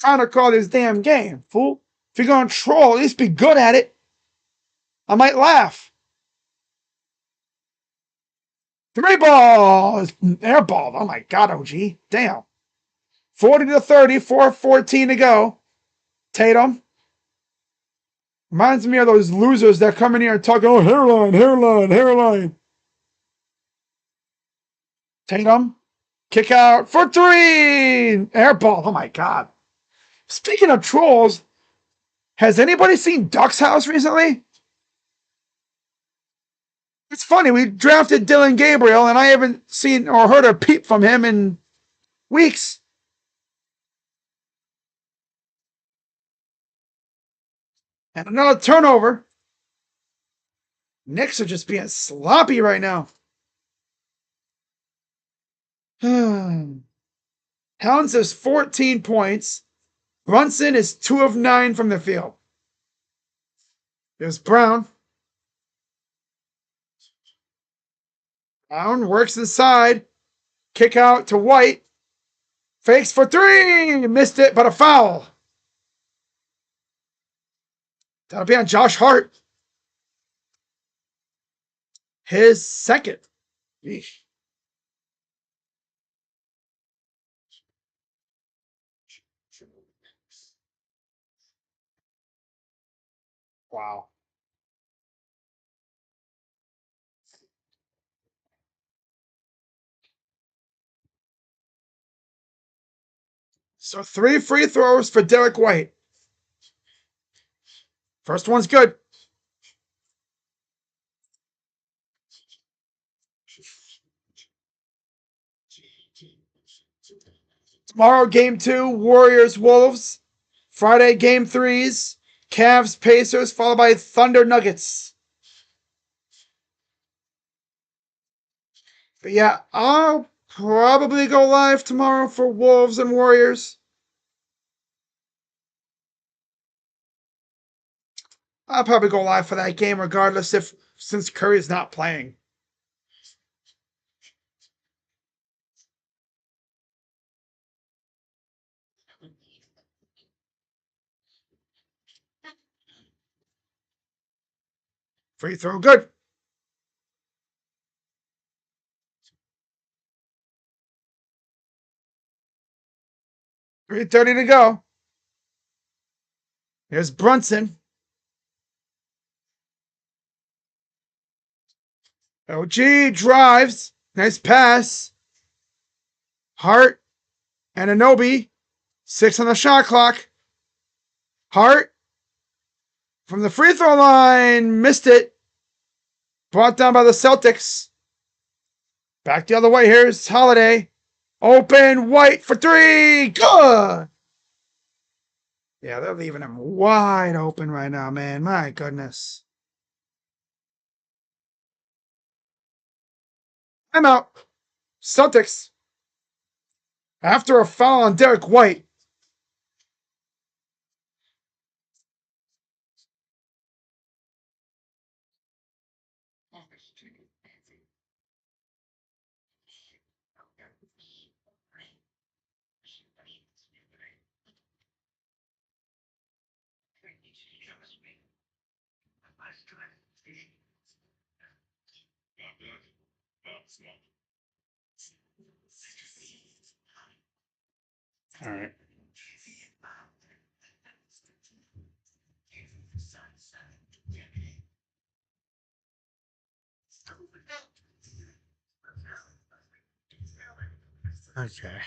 Speaker 1: Trying to call this damn game, fool. If you're going to troll, at least be good at it. I might laugh. 3 balls. Airball. Oh my God, OG. Damn. 40-30, 4:14 to go. Tatum. Reminds me of those losers that come in here and talk, oh, hairline. Tatum. Kick out for 3. Airball. Oh my God. Speaking of trolls, Has anybody seen Duck's House recently? It's funny. We drafted Dylan Gabriel, and I haven't seen or heard a peep from him in weeks. And another turnover. Knicks are just being sloppy right now. Towns has 14 points. Brunson is 2 of 9 from the field. There's Brown. Brown works inside. Kick out to White. Fakes for 3. Missed it, but a foul. That'll be on Josh Hart. His second. Yeesh. Wow. So 3 free throws for Derek White. First one's good. Tomorrow, game 2, Warriors Wolves. Friday, game 3s, Cavs Pacers, followed by Thunder Nuggets. But yeah, I'll probably go live tomorrow for Wolves and Warriors. I'll probably go live for that game regardless since Curry's not playing. Free throw, good. 3:30 to go. Here's Brunson. OG drives. Nice pass. Hart and Anunoby. 6 on the shot clock. Hart from the free throw line. Missed it. Brought down by the Celtics. Back the other way. Here's Holiday. Open. White for 3. Good. Yeah, they're leaving him wide open right now, man. My goodness. I'm out. Celtics. After a foul on Derek White. All right. Okay.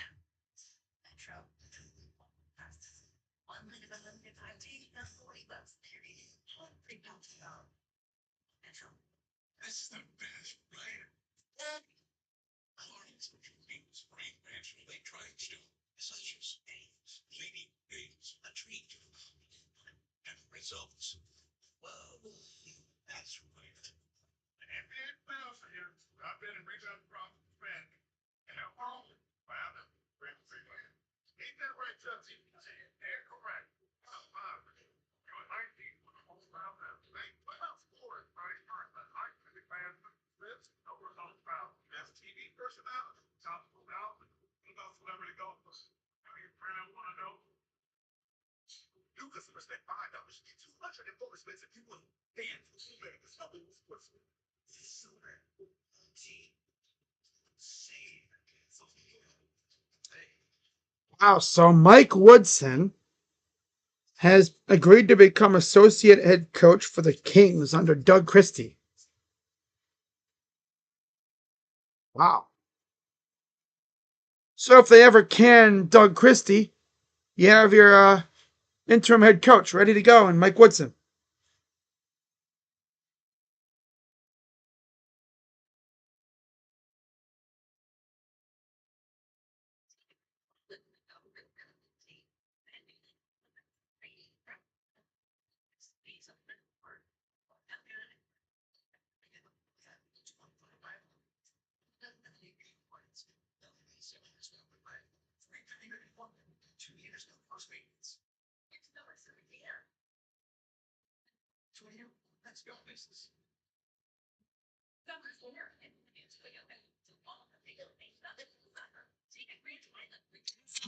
Speaker 1: Wow, so Mike Woodson has agreed to become associate head coach for the Kings under Doug Christie. Wow. So if they ever can Doug Christie, you have your interim head coach, ready to go, and Mike Woodson.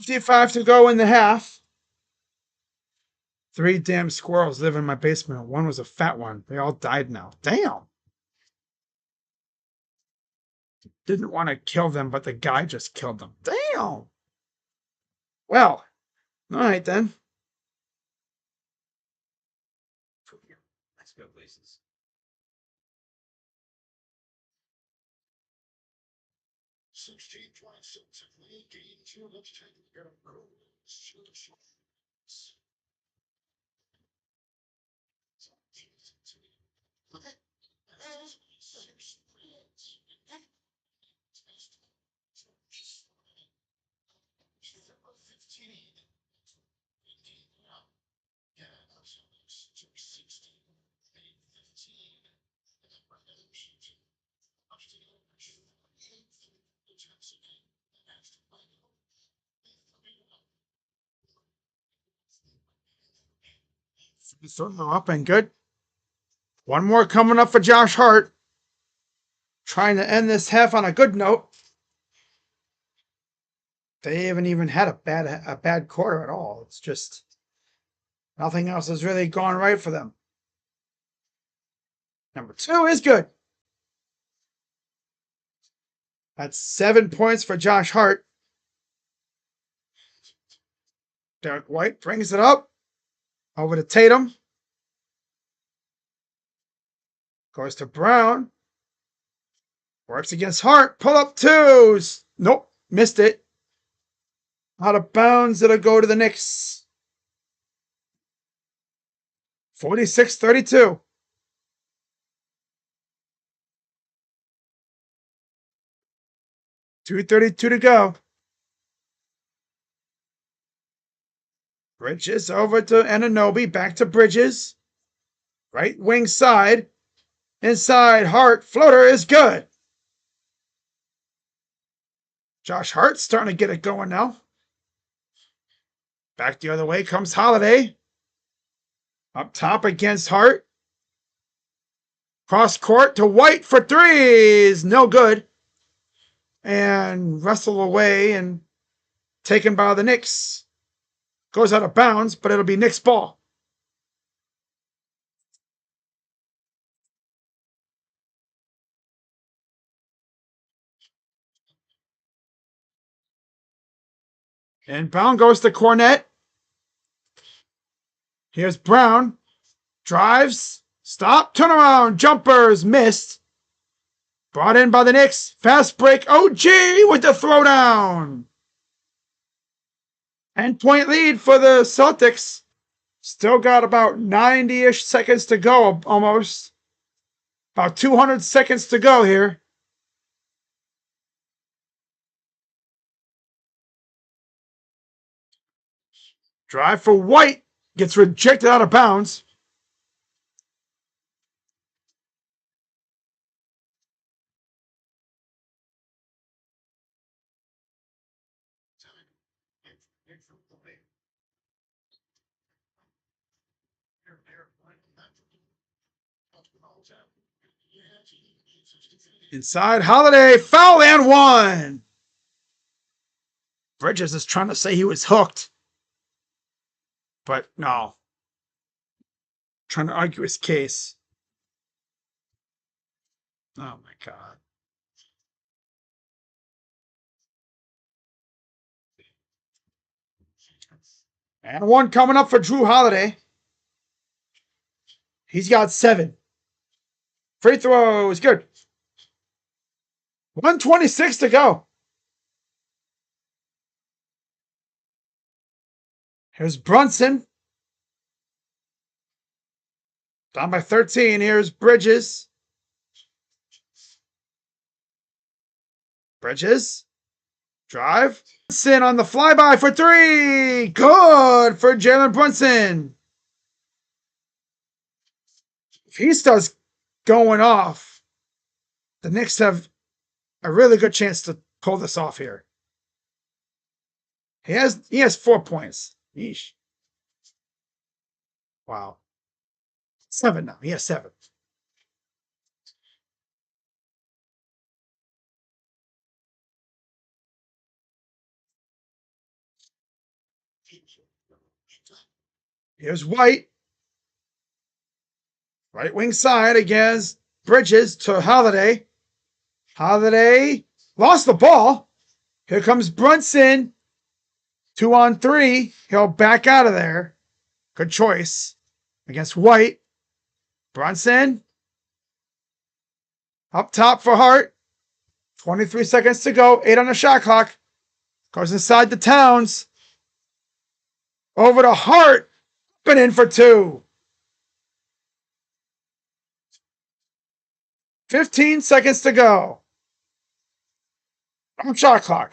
Speaker 1: $55 to go in the half. 3 damn squirrels live in my basement. One was a fat one. They all died now. Damn. Didn't want to kill them, but the guy just killed them. Damn. Well, all right then. Let's go places. Throw up and good. One more coming up for Josh Hart. Trying to end this half on a good note. They haven't even had a bad quarter at all. It's just nothing else has really gone right for them. Number 2 is good. That's 7 points for Josh Hart. Derek White brings it up. Over to Tatum. Goes to Brown. Works against Hart. Pull up 2s. Nope. Missed it. Out of bounds. It'll go to the Knicks. 46-32. .232 to go. Bridges over to Anunoby. Back to Bridges. Right wing side. Inside Hart. Floater is good. Josh Hart's starting to get it going now. Back the other way comes Holiday. Up top against Hart. Cross court to White for 3s. No good. And wrestle away and taken by the Knicks. Goes out of bounds, but it'll be Knicks ball. Inbound goes to Cornette. Here's Brown. Drives. Stop. Turnaround. Jumpers. Missed. Brought in by the Knicks. Fast break. OG with the throwdown. 10-point lead for the Celtics. Still got about 90-ish seconds to go, almost. About 200 seconds to go here. Drive for White. Gets rejected out of bounds. Inside Holiday. Foul and 1. Bridges is trying to say he was hooked. But no. Trying to argue his case. Oh my God. And 1 coming up for Drew Holiday. He's got 7. Free throw is good. 1:26 to go. Here's Brunson. Down by 13. Here's Bridges. Bridges. Drive. Brunson on the flyby for 3. Good for Jalen Brunson. If he starts going off, the Knicks have a really good chance to pull this off here. He has 4 points. Yeesh. Wow. 7 now. He has 7. Here's White. Right wing side against Bridges to Holiday. Holiday lost the ball. Here comes Brunson. 2-on-3. He'll back out of there. Good choice against White. Brunson. Up top for Hart. 23 seconds to go. 8 on the shot clock. Goes inside the Towns. Over to Hart. But in for 2. 15 seconds to go. On shot clock.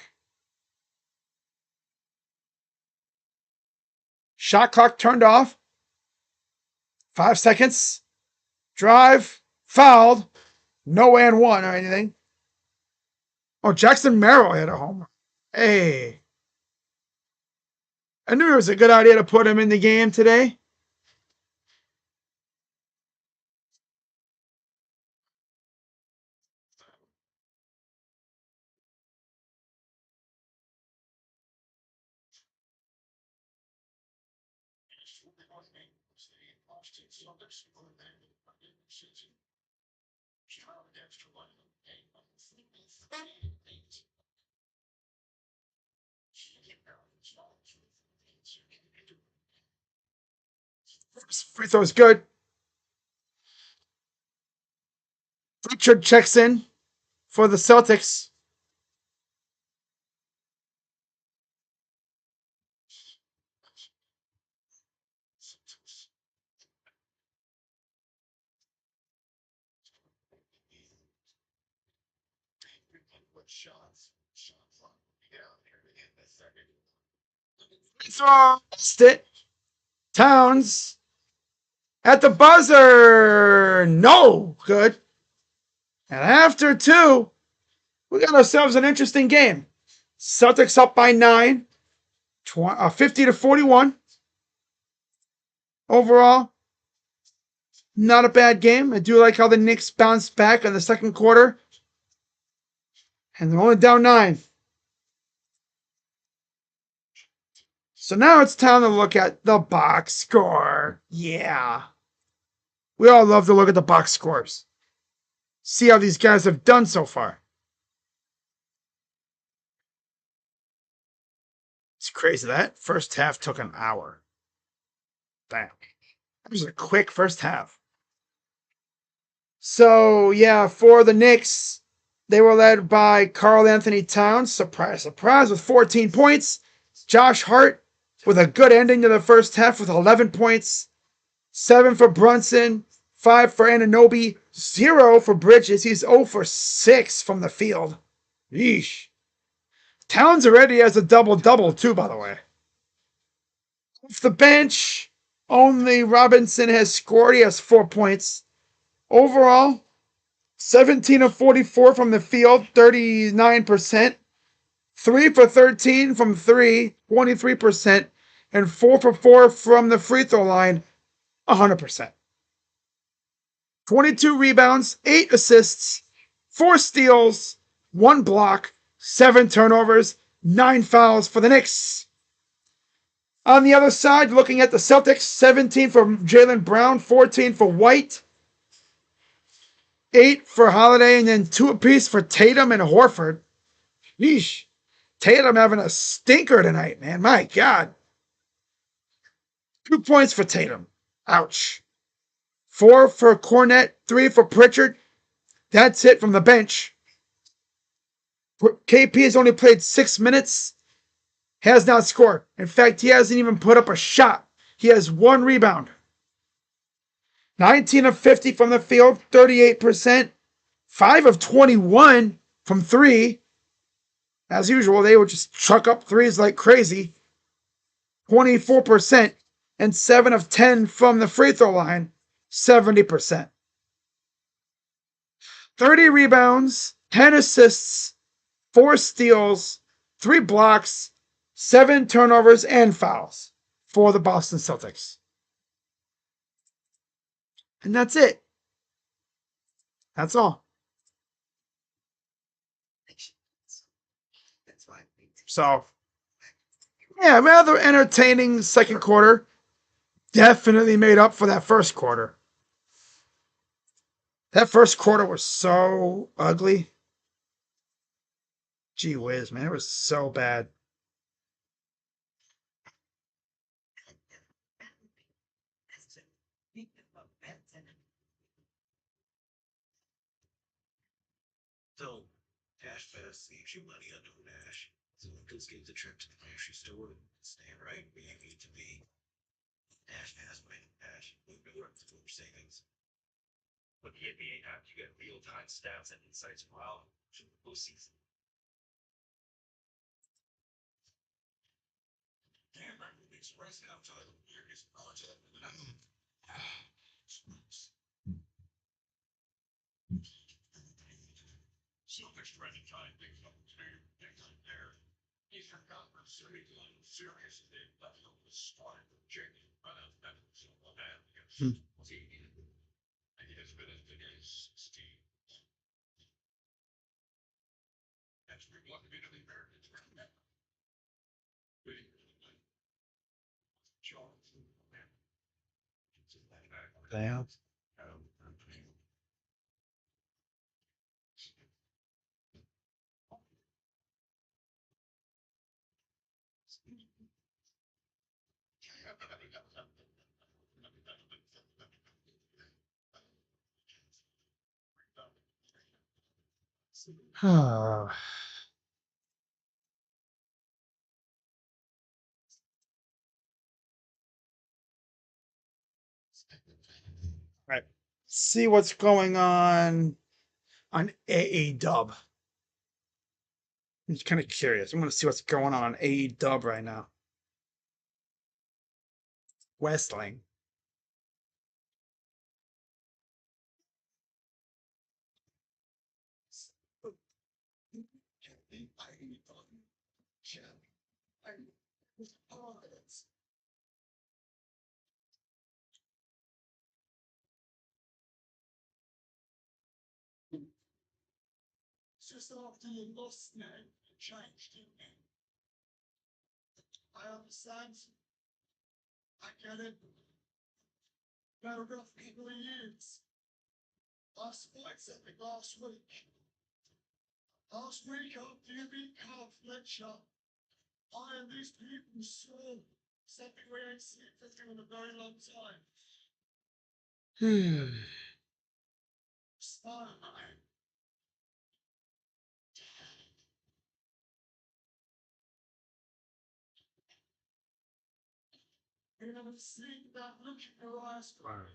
Speaker 1: Shot clock turned off. 5 seconds. Drive. Fouled. No and 1 or anything. Oh, Jackson Merrill hit a homer. Hey. I knew it was a good idea to put him in the game today. Free throw is good. Richard checks in for the Celtics. Missed it. Towns at the buzzer. No good. And after 2, we got ourselves an interesting game. Celtics up by 9, 50-41. Overall, not a bad game. I do like how the Knicks bounced back in the second quarter. And they're only down 9. So now it's time to look at the box score. Yeah. We all love to look at the box scores. See how these guys have done so far. It's crazy. That first half took an hour. Damn. That was a quick first half. So, yeah, for the Knicks, they were led by Karl Anthony Towns. Surprise, surprise, with 14 points. Josh Hart with a good ending to the first half with 11 points. 7 for Brunson. 5 for Anunoby. 0 for Bridges. He's 0 for 6 from the field. Yeesh. Towns already has a double-double, too, by the way. Off the bench, only Robinson has scored. He has 4 points. Overall, 17 of 44 from the field, 39%. 3 for 13 from 3, 23%. And 4 for 4 from the free throw line, 100%. 22 rebounds, 8 assists, 4 steals, 1 block, 7 turnovers, 9 fouls for the Knicks. On the other side, looking at the Celtics, 17 for Jaylen Brown, 14 for White, 8 for Holiday, and then 2 apiece for Tatum and Horford. Yeesh. Tatum having a stinker tonight, man. My God. 2 points for Tatum. Ouch. 4 for Cornette, 3 for Pritchard. That's it from the bench. KP has only played 6 minutes. Has not scored. In fact, he hasn't even put up a shot. He has 1 rebound. 19 of 50 from the field, 38%. 5 of 21 from three. As usual, they would just chuck up threes like crazy. 24%. And 7 of 10 from the free throw line, 70%. 30 rebounds, 10 assists, 4 steals, 3 blocks, 7 turnovers, and fouls for the Boston Celtics. And that's it. That's all. So, yeah, rather entertaining second quarter. Definitely made up for that first quarter. That first quarter was so ugly. Gee whiz, man. It was so bad.
Speaker 2: So, Dash Fest saves you money on DoorDash. So, let's get the trip to the grocery store and stay right where you need to be. Dash Pass by Dash. Move your savings. With the NBA app, you get real-time stats and insights while postseason. Damn, I can express halftime here is project. So much running time things up there. Eastern Conference Series serious they left over the start of Jake. That was so bad because and he has been as big as Steve. That's we want to be to the Americans.
Speaker 1: Damn. All right. See what's going on AE Dub. I'm just kind of curious. I'm going to see what's going on AE Dub right now. Westling.
Speaker 2: Just after you lost now, it changed, didn't it? I understand. I get it. Better rough people of years. Last fight something last week. Last week after you beat Carl Fletcher, I and these people saw something we ain't seen in a very long time. Smile. You haven't seen that look in your eyes for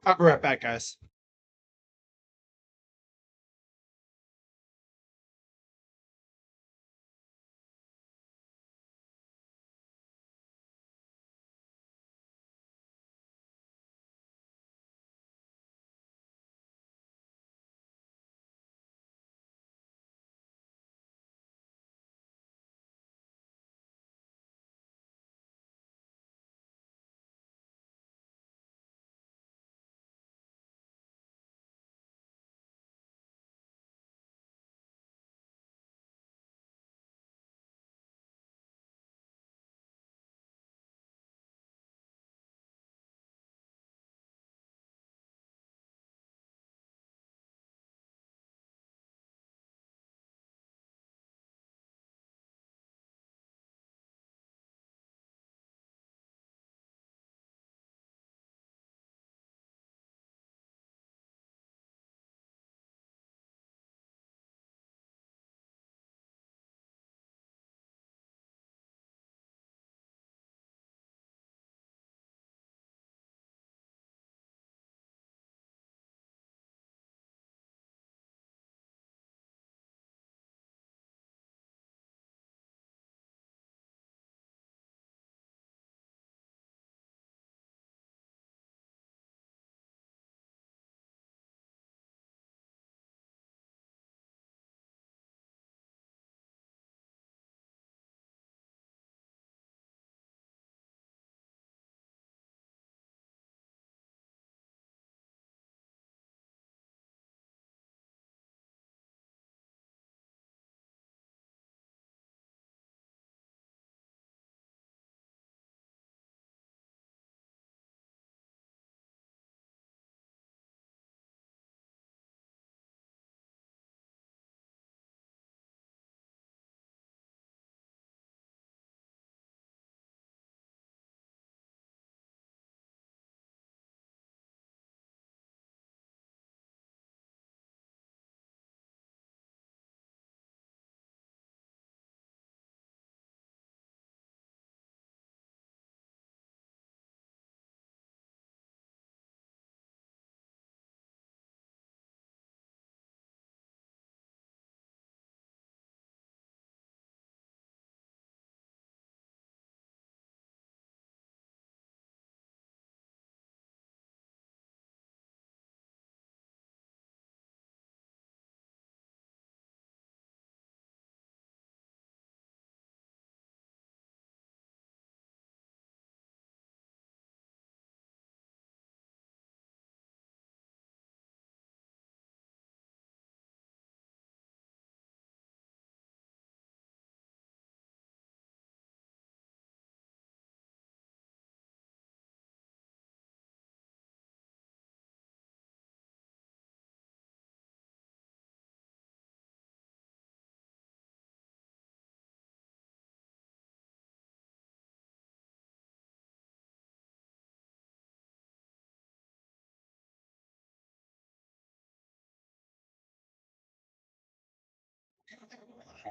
Speaker 1: I'll be right back, guys.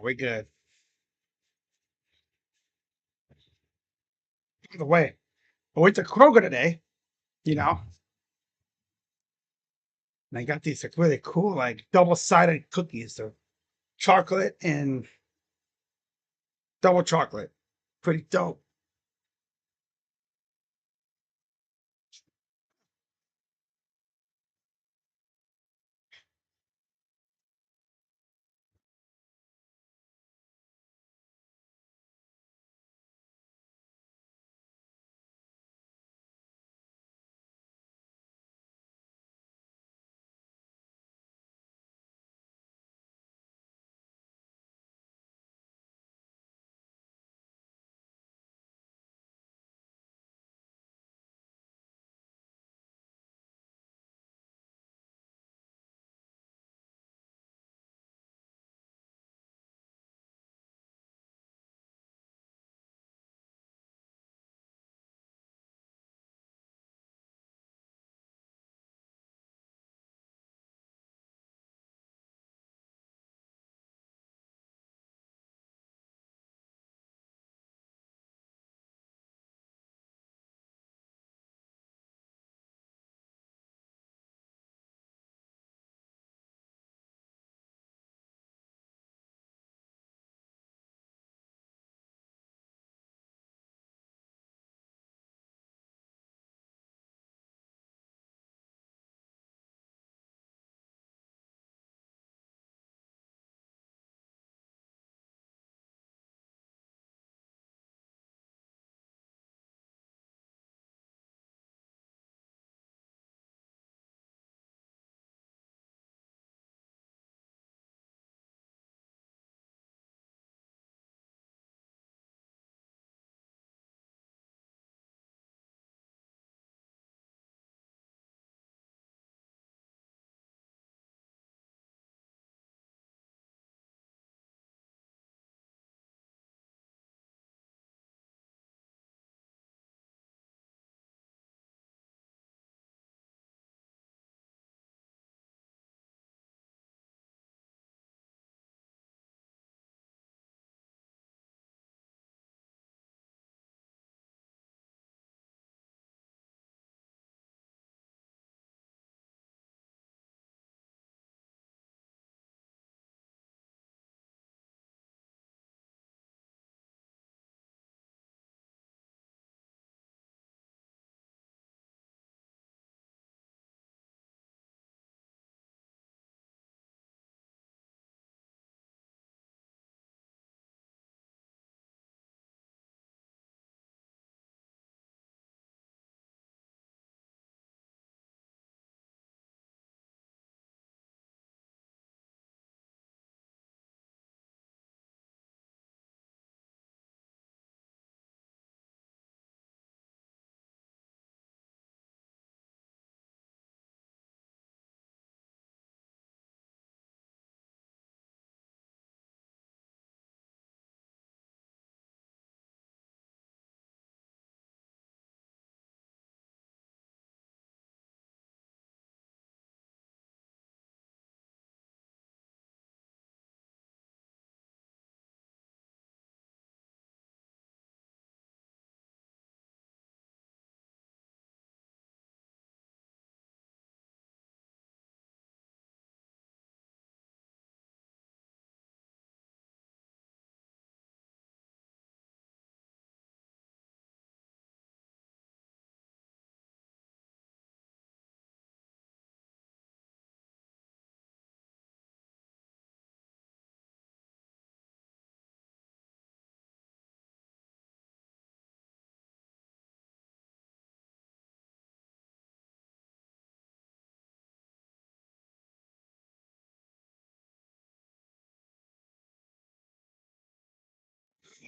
Speaker 1: We good. By the way, I went to Kroger today, you know, and I got these like really cool, like double-sided cookies. They're chocolate and double chocolate. Pretty dope.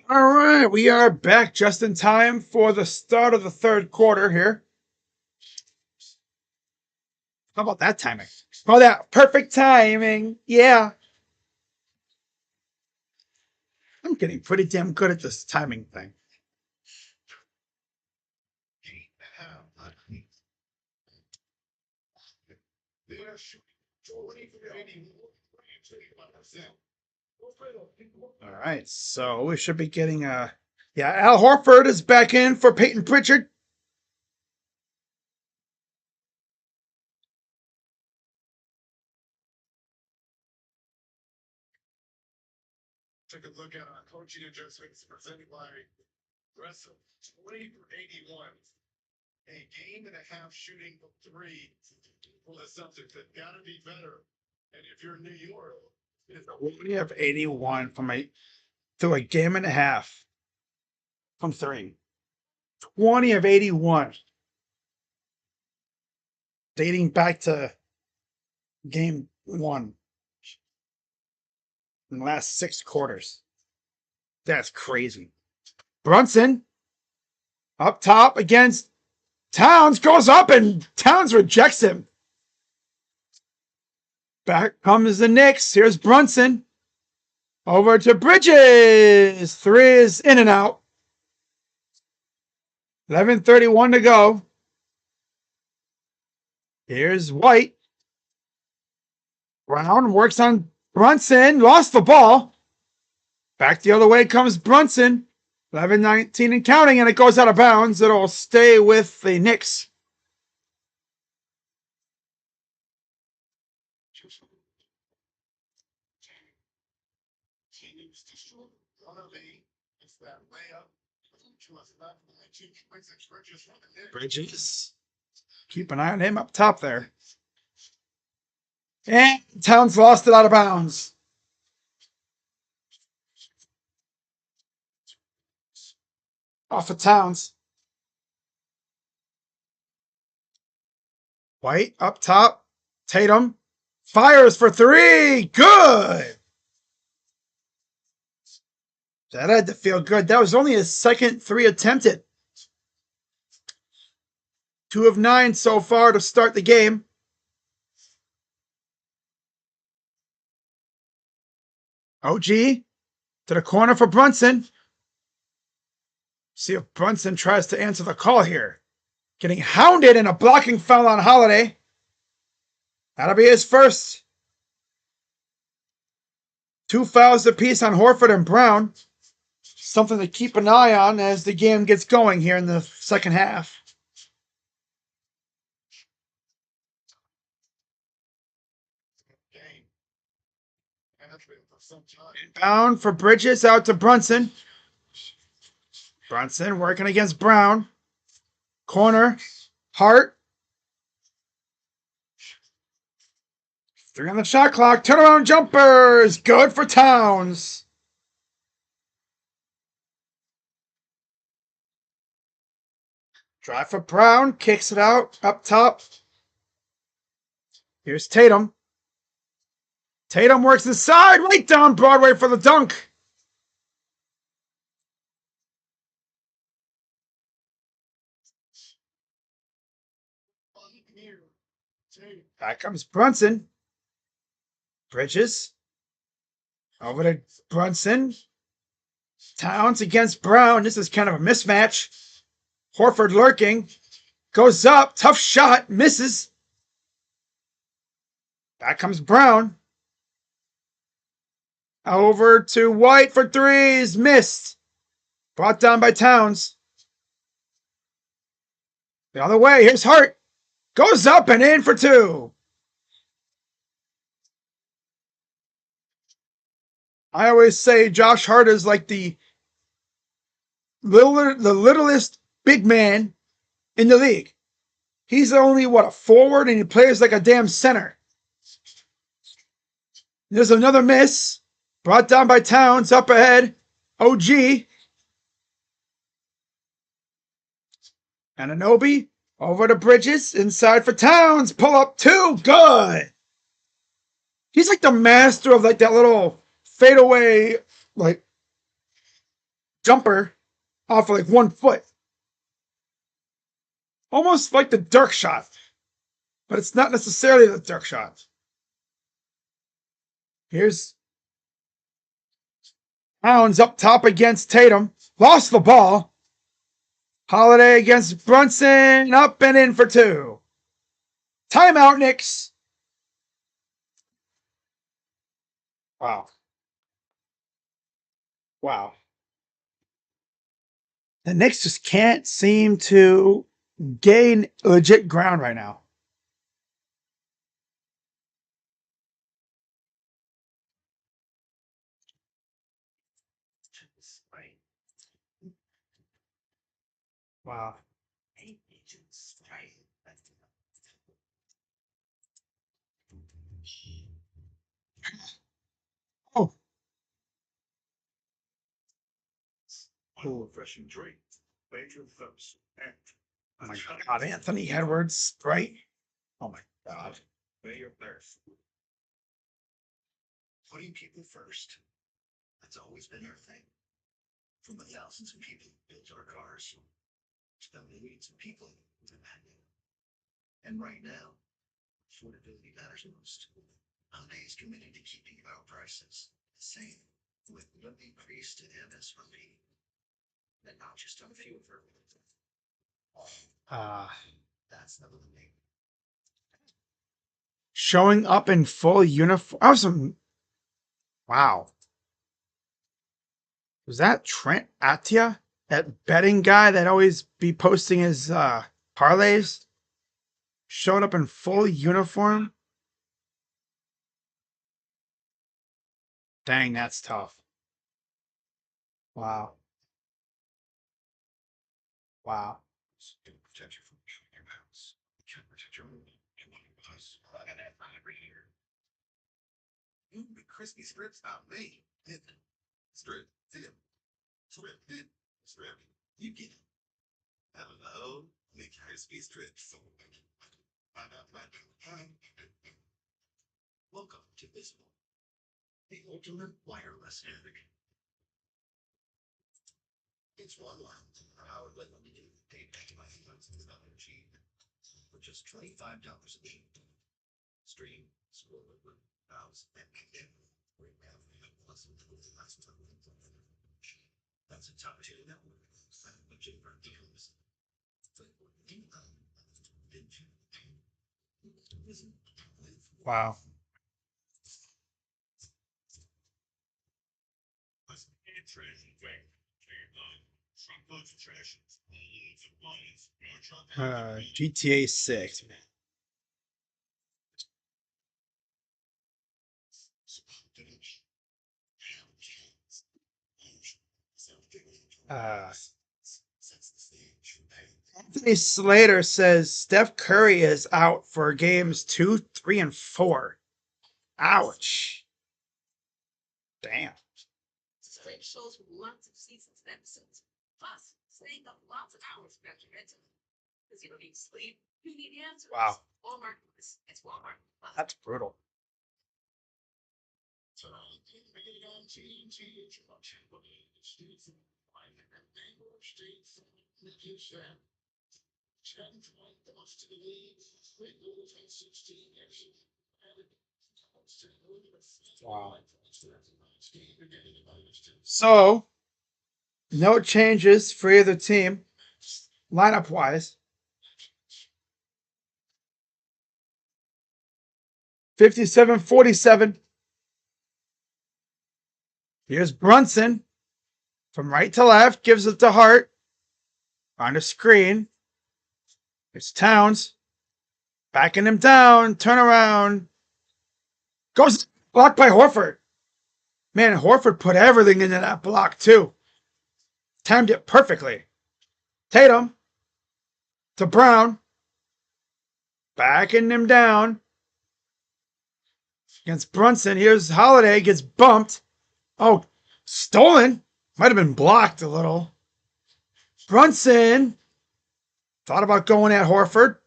Speaker 1: All right, we are back just in time for the start of the third quarter here. How about that timing? Oh, that perfect timing. Yeah. I'm getting pretty damn good at this timing thing.
Speaker 2: They're shooting 20 for 81.
Speaker 1: All right, so we should be getting yeah, Al Horford is back in for Peyton Pritchard.
Speaker 2: Take a look at our coaching adjustments presented by Russell. 20 for 81. A game and a half shooting from three for the Celtics. They've got to be better. And if you're New York,
Speaker 1: We have 81 from through a game and a half from three. 20 of 81. Dating back to game one in the last 6 quarters. That's crazy. Brunson up top against Towns, goes up and Towns rejects him. Back comes the Knicks. Here's Brunson. Over to Bridges. 3 is in and out. 11:31 to go. Here's White. Brown works on Brunson. Lost the ball. Back the other way comes Brunson. 11:19 and counting, and it goes out of bounds. It'll stay with the Knicks. Bridges. Keep an eye on him up top there. And Towns lost it out of bounds. Off of Towns. White up top. Tatum fires for 3. Good. That had to feel good. That was only his second 3 attempted. 2 of 9 so far to start the game. OG to the corner for Brunson. See if Brunson tries to answer the call here. Getting hounded in a blocking foul on Holiday. That'll be his first. 2 fouls apiece on Horford and Brown. Something to keep an eye on as the game gets going here in the second half. Inbound for Bridges out to Brunson. Brunson working against Brown. Corner. Hart. 3 on the shot clock. Turnaround jumpers. Good for Towns. Drive for Brown. Kicks it out. Up top. Here's Tatum. Tatum works inside. Right down Broadway for the dunk. Back comes Brunson. Bridges. Over to Brunson. Towns against Brown. This is kind of a mismatch. Horford lurking. Goes up. Tough shot. Misses. Back comes Brown. Over to White for 3s. Missed. Brought down by Towns. The other way. Here's Hart. Goes up and in for 2. I always say Josh Hart is like the littlest big man in the league. He's only, a forward, and he plays like a damn center. There's another miss. Brought down by Towns. Up ahead. OG. Anunoby. Over to Bridges. Inside for Towns. Pull up 2. Good. He's like the master of like that little fadeaway, like jumper off of like 1 foot. Almost like the Dirk shot, but it's not necessarily the Dirk shot. Here's Towns up top against Tatum. Lost the ball. Holiday against Brunson. Up and in for 2. Timeout, Knicks. Wow. Wow. The Knicks just can't seem to gain legit ground right now. Wow. Oh.
Speaker 2: One refreshing drink. Major thirst.
Speaker 1: Oh my God, Anthony Edwards, right? Oh my God.
Speaker 2: May your thirst. Putting people first. That's always been our thing. From the thousands of people who built our cars to the millions of people who depend on it. And right now, affordability matters most. Hyundai is committed to keeping our prices the same with no increase to MSRP. And not just on a few of our that's never the name.
Speaker 1: Showing up in full uniform. Awesome. Wow. Was that Trent Atia? That betting guy that always be posting his parlays? Showed up in full uniform? Dang, that's tough. Wow. Wow.
Speaker 2: Can protect you from your house. Can protect your movie. Can one of us. I got that every year. The crispy strips not me. Strip. Dip. Strip. Dip. Strip. You get it. Hello. The crispy strips. Welcome to Visible, the ultimate wireless egg. It's one line. How would let me do date back to my friends is not cheap. For just $25 a week. Stream, scroll over, browse, and condemn. That's a top tier network. Budget for deals.
Speaker 1: Wow. GTA 6. Anthony Slater says Steph Curry is out for games 2, 3, and 4. Ouch. Damn.
Speaker 3: Straight shows with lots of seasons and episodes. Plus, staying up lots of hours after bedtime. Because you don't need sleep, you need answers.
Speaker 1: Wow.
Speaker 3: Walmart. It's Walmart.
Speaker 1: That's brutal. Wow. So, no changes for either team, lineup wise. 57-47. Here's Brunson from right to left, gives it to Hart on the screen. It's Towns backing him down, turn around, goes blocked by Horford. Man, Horford put everything into that block too. Timed it perfectly. Tatum to Brown, backing him down against Brunson. Here's Holiday, gets bumped. Oh, stolen. Might have been blocked a little. Brunson thought about going at Horford.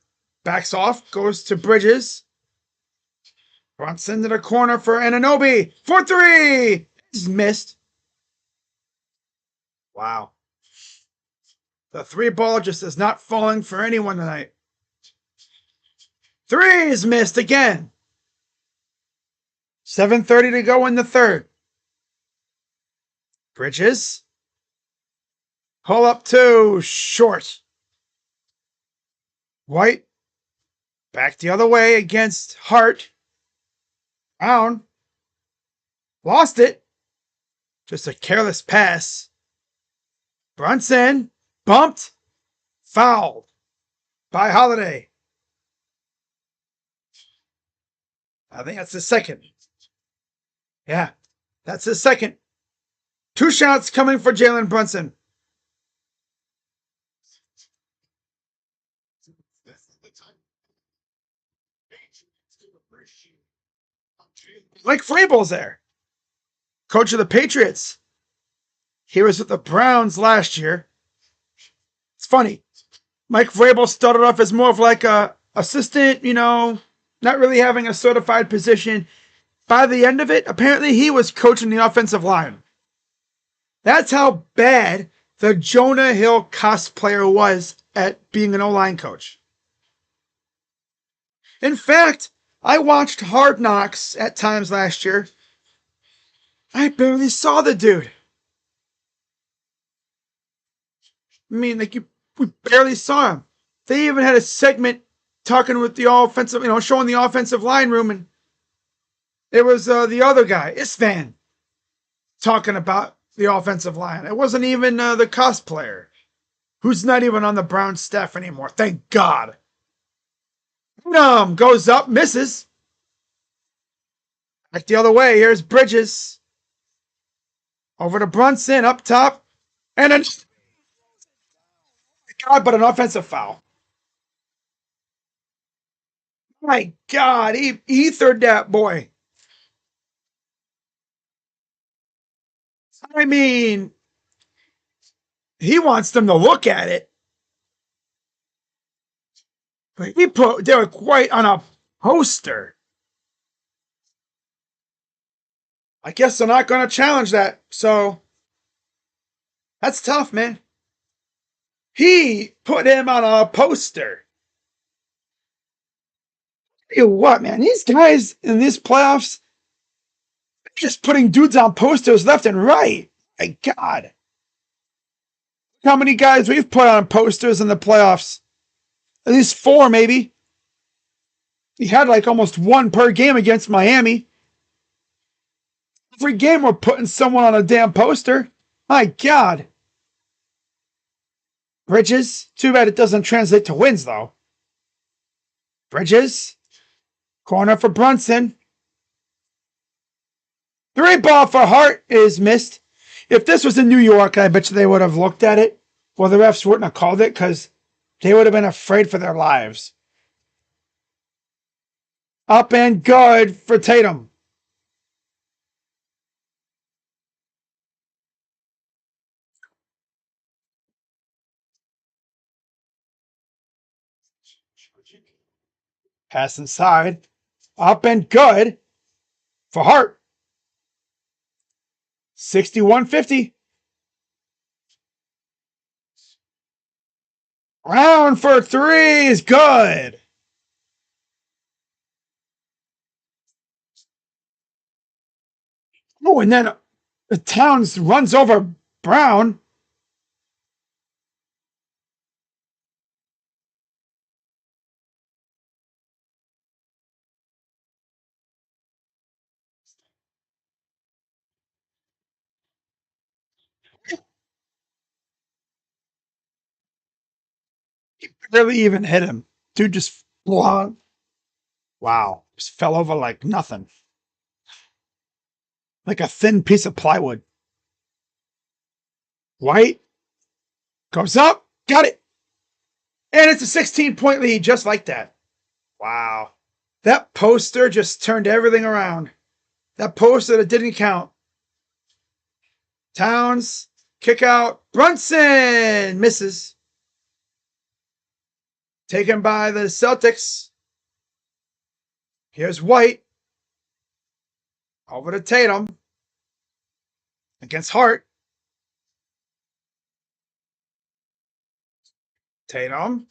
Speaker 1: Backs off, goes to Bridges. Brunson to the corner for Anunoby for 3. He's missed. Wow. The three ball just is not falling for anyone tonight. Three is missed again. 7:30 to go in the third. Bridges. Pull up two. Short. White. Back the other way against Hart. Brown. Lost it. Just a careless pass. Brunson. Bumped. Fouled by Holiday. I think that's the second. Yeah, that's his second. Two shots coming for Jalen Brunson. Mike Vrabel's there. Coach of the Patriots. He was with the Browns last year. It's funny. Mike Vrabel started off as more of like a assistant, not really having a certified position. By the end of it, apparently he was coaching the offensive line. That's how bad the Jonah Hill cosplayer was at being an O-line coach. In fact, I watched Hard Knocks at times last year. I barely saw the dude. I mean, we barely saw him. They even had a segment talking with the offensive, showing the offensive line room, and it was the other guy, Isvan, talking about the offensive line. It wasn't even the cosplayer, who's not even on the Browns staff anymore. Thank God. Goes up, misses. Back the other way. Here's Bridges. Over to Brunson, up top. And then, God, but an offensive foul. My God, he ethered that boy. I mean, he wants them to look at it. But they were quite on a poster. I guess they're not going to challenge that. So that's tough, man. He put him on a poster. Tell you what, man, these guys in these playoffs, just putting dudes on posters left and right. My God. How many guys we've put on posters in the playoffs? At least 4, maybe. He had like almost 1 per game against Miami. Every game we're putting someone on a damn poster. My God. Bridges. Too bad it doesn't translate to wins, though. Bridges. Corner for Brunson. 3 ball for Hart is missed. If this was in New York, I bet you they would have looked at it. Well, the refs wouldn't have called it because they would have been afraid for their lives. Up and good for Tatum. Pass inside. Up and good for Hart. 61-50. Round for 3 is good. Oh, and then the Towns runs over Brown. He barely even hit him. Dude just flung. Wow. Just fell over like nothing. Like a thin piece of plywood. White goes up. Got it. And it's a 16-point lead just like that. Wow. That poster just turned everything around. That poster that didn't count. Towns, kick out. Brunson misses. Taken by the Celtics. Here's White. Over to Tatum. Against Hart. Tatum.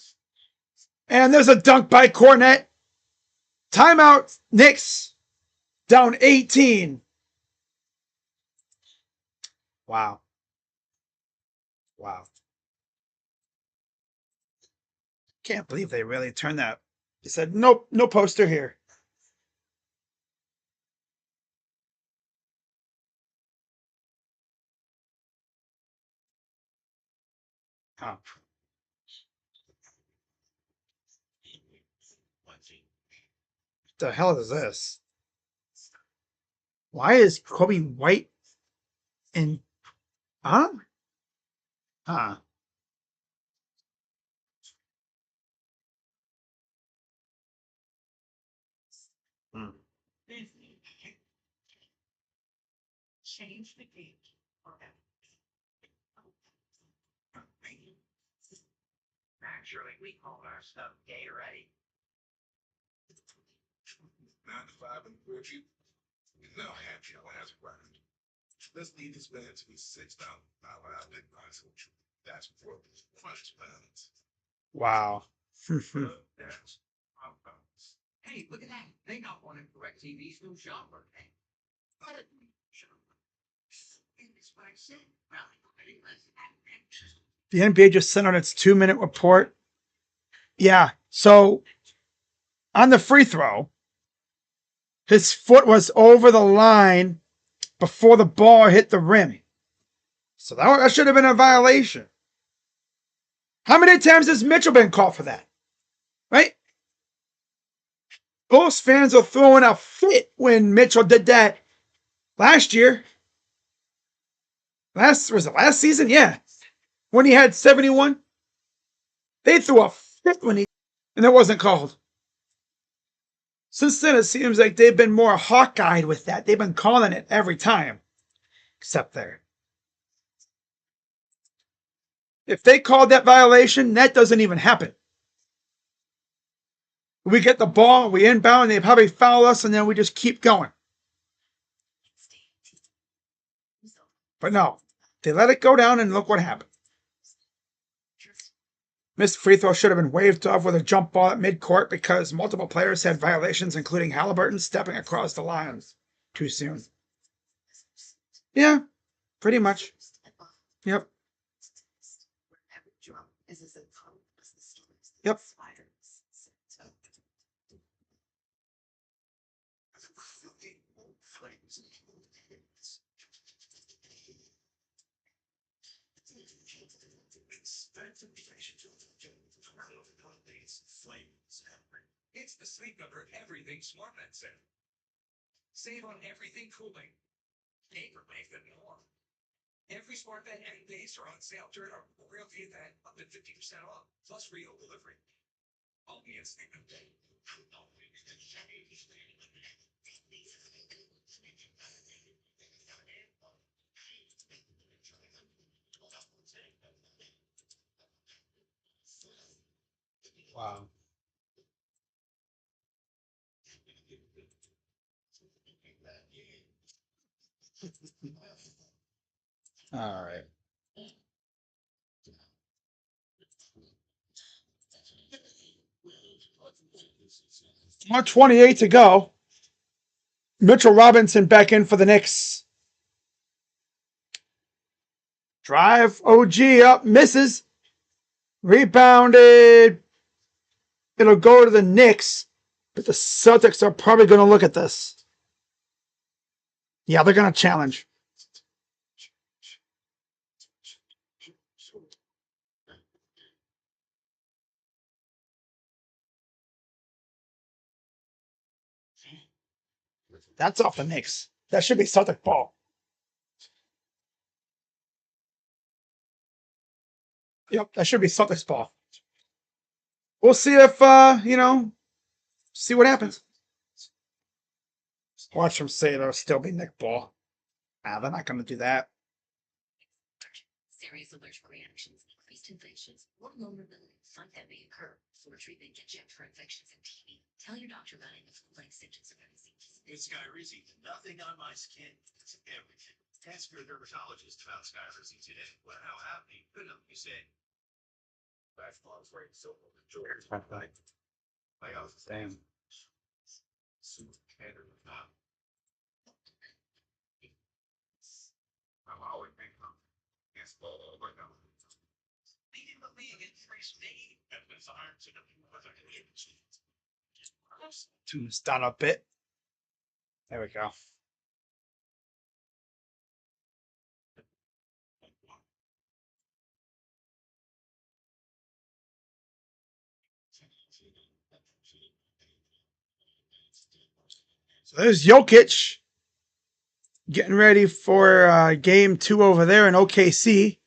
Speaker 1: And there's a dunk by Cornet. Timeout, Knicks. Down 18. Wow. Wow. Can't believe they really turned that. They said, nope, no poster here. Huh. What the hell is this? Why is Kobe White in. Huh? Huh. Hmm.
Speaker 3: Change the game. Naturally, we call our stuff gay, right?
Speaker 2: 9 to 5 and virtue. Now Hampshire has arrived. Let's lead this man to be 6,000 out big price. That's for punch balance.
Speaker 1: Wow.
Speaker 2: That's
Speaker 3: Hey, look at that. They got one of Correct TV's new genre.
Speaker 1: The NBA just sent out its 2-minute report. Yeah. So on the free throw, his foot was over the line before the ball hit the rim. So that should have been a violation. How many times has Mitchell been called for that? Right? Bulls fans are throwing a fit when Mitchell did that last year. Was it last season? Yeah. When he had 71. They threw a fit when he, and it wasn't called. Since then, it seems like they've been more hawk-eyed with that. They've been calling it every time. Except there. If they called that violation, that doesn't even happen. We get the ball, we inbound, they probably foul us, and then we just keep going. But no, they let it go down, and look what happened. Missed free throw should have been waved off with a jump ball at midcourt because multiple players had violations, including Halliburton stepping across the lines too soon. Yeah, pretty much. Yep. Yep.
Speaker 2: It's the sleep number everything SmartMed said. Save on everything cooling. Paper make them warm. Every SmartMed and base are on sale during our Memorial Day event, up to 50% off, plus real delivery. Only in Sleep Number.
Speaker 1: Wow. All right. More 28 to go. Mitchell Robinson back in for the Knicks. Drive, OG up, misses. Rebounded. It'll go to the Knicks, but the Celtics are probably going to look at this. Yeah, they're going to challenge. That's off the Knicks. That should be Celtic ball. Yep, that should be Celtics ball. We'll see if, see what happens. Watch them say it'll still be Nick ball. Nah, they're not going to do that.
Speaker 3: Serious allergic reactions, increased infections, or vulnerabilities like that may occur before treatment get checked for infections and TB. Tell your doctor about any flu-like symptoms or disease.
Speaker 2: It's Skyrizi. Nothing on my skin. It's everything. Ask your dermatologist about Skyrizi today. Well, how happy? Good enough, you say. Basketball is right. So enjoy it. Like I was
Speaker 1: Damn.
Speaker 2: super candid with that. I'm always been against ball right now.
Speaker 3: Leading the league in free speed.
Speaker 2: And this iron to the weather.
Speaker 1: Tunes down a bit. There we go. So there's Jokic getting ready for game 2 over there in OKC.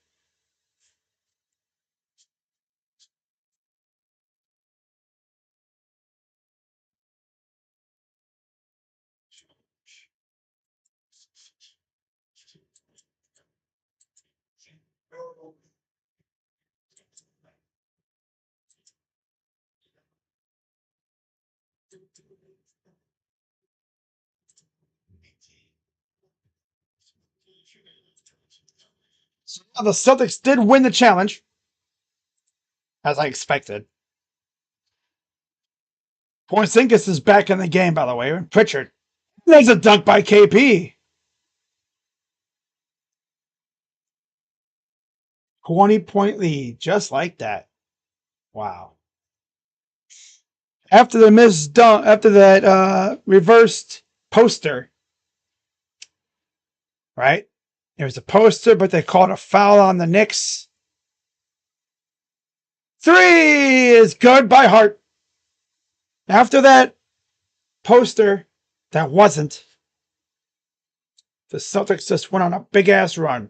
Speaker 1: So now the Celtics did win the challenge, as I expected. Porzingis is back in the game, by the way. And Pritchard. There's a dunk by KP. 20-point lead, just like that. Wow. After the missed dunk, after that reversed poster, right? There was a poster, but they called a foul on the Knicks. 3 is good by Hart. After that poster, that wasn't. The Celtics just went on a big ass run.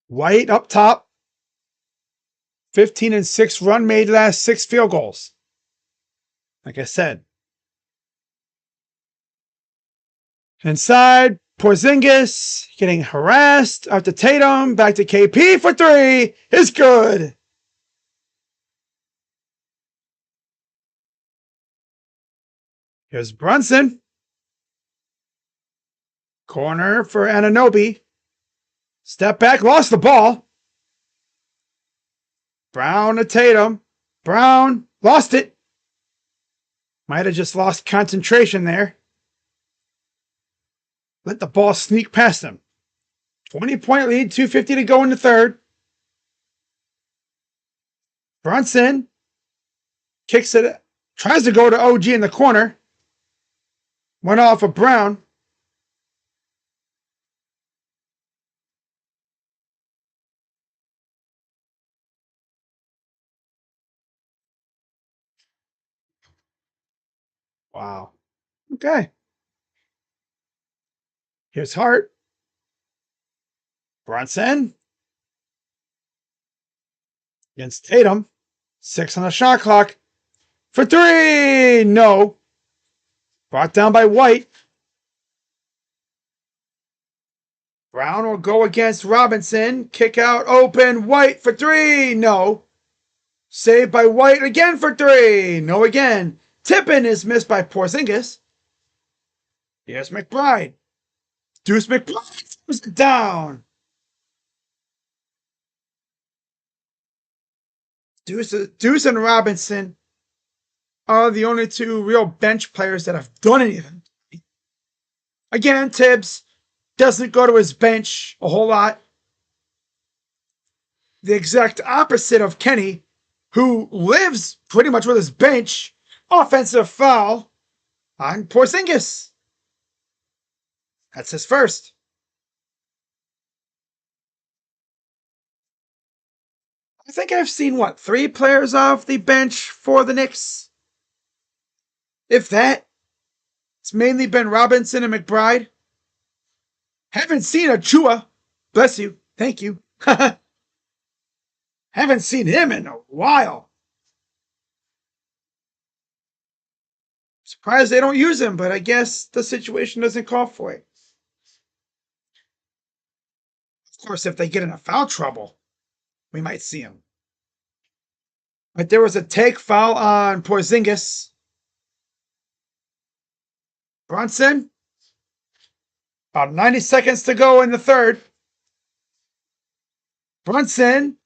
Speaker 1: White up top. 15-6 run, made last 6 field goals. Like I said. Inside, Porzingis getting harassed. Out to Tatum. Back to KP for 3. Is good. Here's Brunson. Corner for Anunoby. Step back, lost the ball. Brown to Tatum. Brown lost it. Might have just lost concentration there. Let the ball sneak past him. 20-point lead, 2:50 to go in the third. Brunson kicks it, tries to go to OG in the corner. Went off of Brown. Wow. Okay. Here's Hart. Brunson against Tatum. 6 on the shot clock. For 3. No. Brought down by White. Brown will go against Robinson. Kick out open. White for 3. No. Saved by White again for 3. No again. Tippin is missed by Porzingis. Here's McBride. Deuce McBride was down. Deuce and Robinson are the only 2 real bench players that have done anything. Again, Tibbs doesn't go to his bench a whole lot. The exact opposite of Kenny, who lives pretty much with his bench. Offensive foul on Porzingis. That's his first. I think I've seen, 3 players off the bench for the Knicks? If that. It's mainly been Robinson and McBride. Haven't seen Achua. Bless you. Thank you. Haven't seen him in a while. Surprised they don't use him, but I guess the situation doesn't call for it. Of course, if they get in a foul trouble, we might see him. But there was a take foul on Porzingis. Brunson. About 90 seconds to go in the third. Brunson,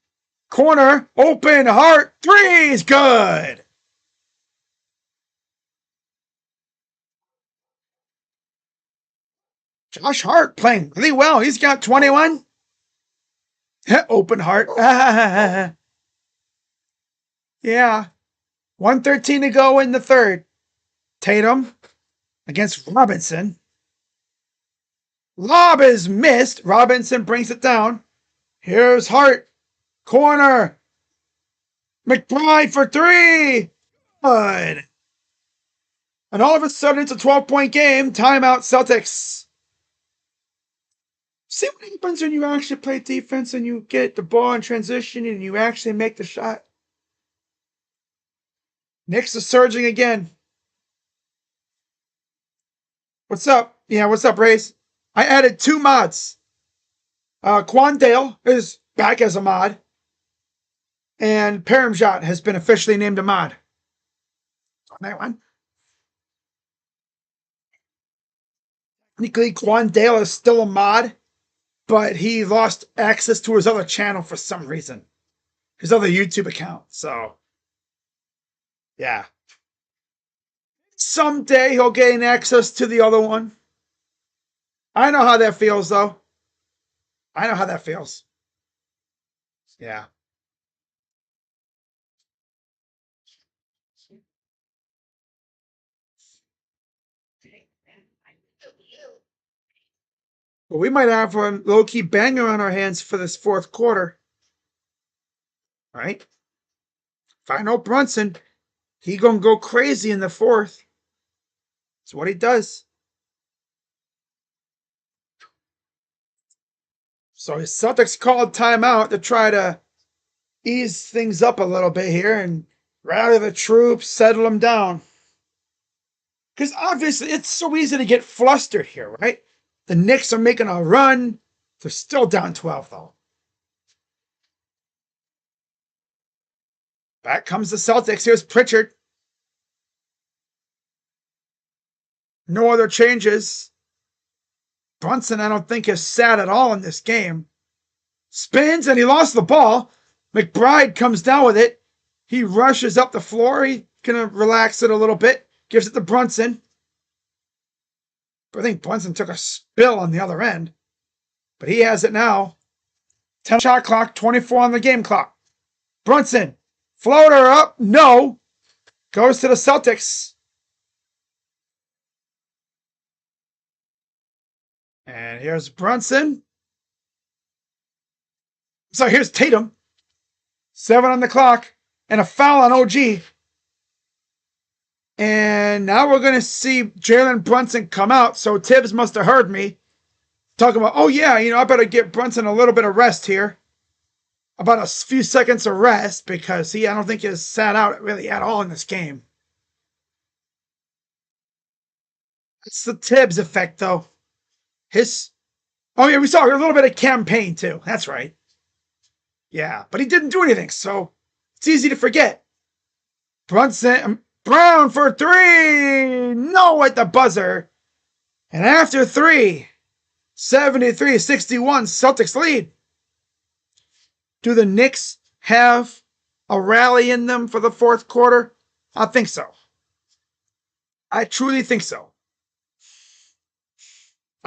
Speaker 1: corner, open, Hart, three is good. Josh Hart playing really well. He's got 21. Open Hart. Yeah. 1:13 to go in the third. Tatum against Robinson. Lob is missed. Robinson brings it down. Here's Hart. Corner. McBride for three. Good. And all of a sudden, it's a 12-point game. Timeout, Celtics. See what happens when you actually play defense and you get the ball in transition and you actually make the shot. Knicks is surging again. What's up? Yeah, what's up, Race? I added 2 mods. Quandale is back as a mod. And Paramjot has been officially named a mod. On that one. Technically, Quandale is still a mod, but he lost access to his other channel for some reason. His other YouTube account. So, yeah. Someday he'll gain access to the other one. I know how that feels, though. I know how that feels. Yeah. But we might have a low-key banger on our hands for this fourth quarter. Right? If I know Brunson, he gonna go crazy in the fourth. That's what he does. So his Celtics called timeout to try to ease things up a little bit here and rally the troops, settle them down. Because obviously it's so easy to get flustered here, right? The Knicks are making a run. They're still down 12, though. Back comes the Celtics. Here's Pritchard. No other changes. Brunson, I don't think, is sad at all in this game. Spins and he lost the ball. McBride comes down with it. He rushes up the floor. He's going to relax it a little bit. Gives it to Brunson. But I think Brunson took a spill on the other end. But he has it now. 10 shot clock, 24 on the game clock. Brunson, floater up. No. Goes to the Celtics. And here's Brunson. So here's Tatum. 7 on the clock. And a foul on OG. And now we're going to see Jalen Brunson come out. So Tibbs must have heard me talking about, oh, yeah, I better get Brunson a little bit of rest here. About a few seconds of rest because I don't think he's sat out really at all in this game. It's the Tibbs effect, though. Oh, yeah, we saw a little bit of campaign, too. That's right. Yeah, but he didn't do anything, so it's easy to forget. Brown for three. No at the buzzer. And after three, 73-61, Celtics lead. Do the Knicks have a rally in them for the fourth quarter? I think so. I truly think so.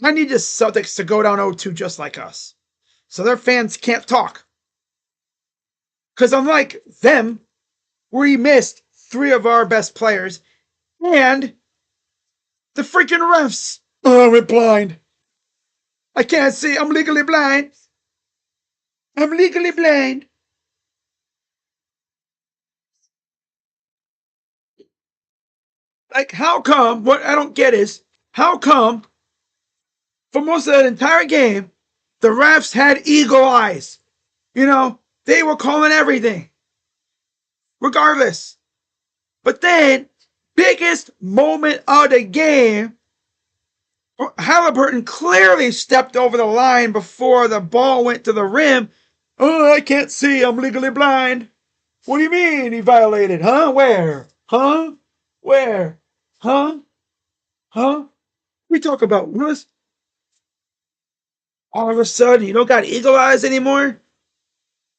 Speaker 1: I need the Celtics to go down 0-2 just like us. So their fans can't talk. Because unlike them, we missed 3 of our best players. And the freaking refs. Oh, we're blind. I can't see. I'm legally blind. I'm legally blind. Like, how come? What I don't get is, how come for most of that entire game, the refs had eagle eyes? They were calling everything. Regardless. But then, biggest moment of the game, Halliburton clearly stepped over the line before the ball went to the rim. Oh, I can't see. I'm legally blind. What do you mean he violated? Huh? Where? Huh? Where? Huh? Huh? We talk about this. All of a sudden, you don't got eagle eyes anymore?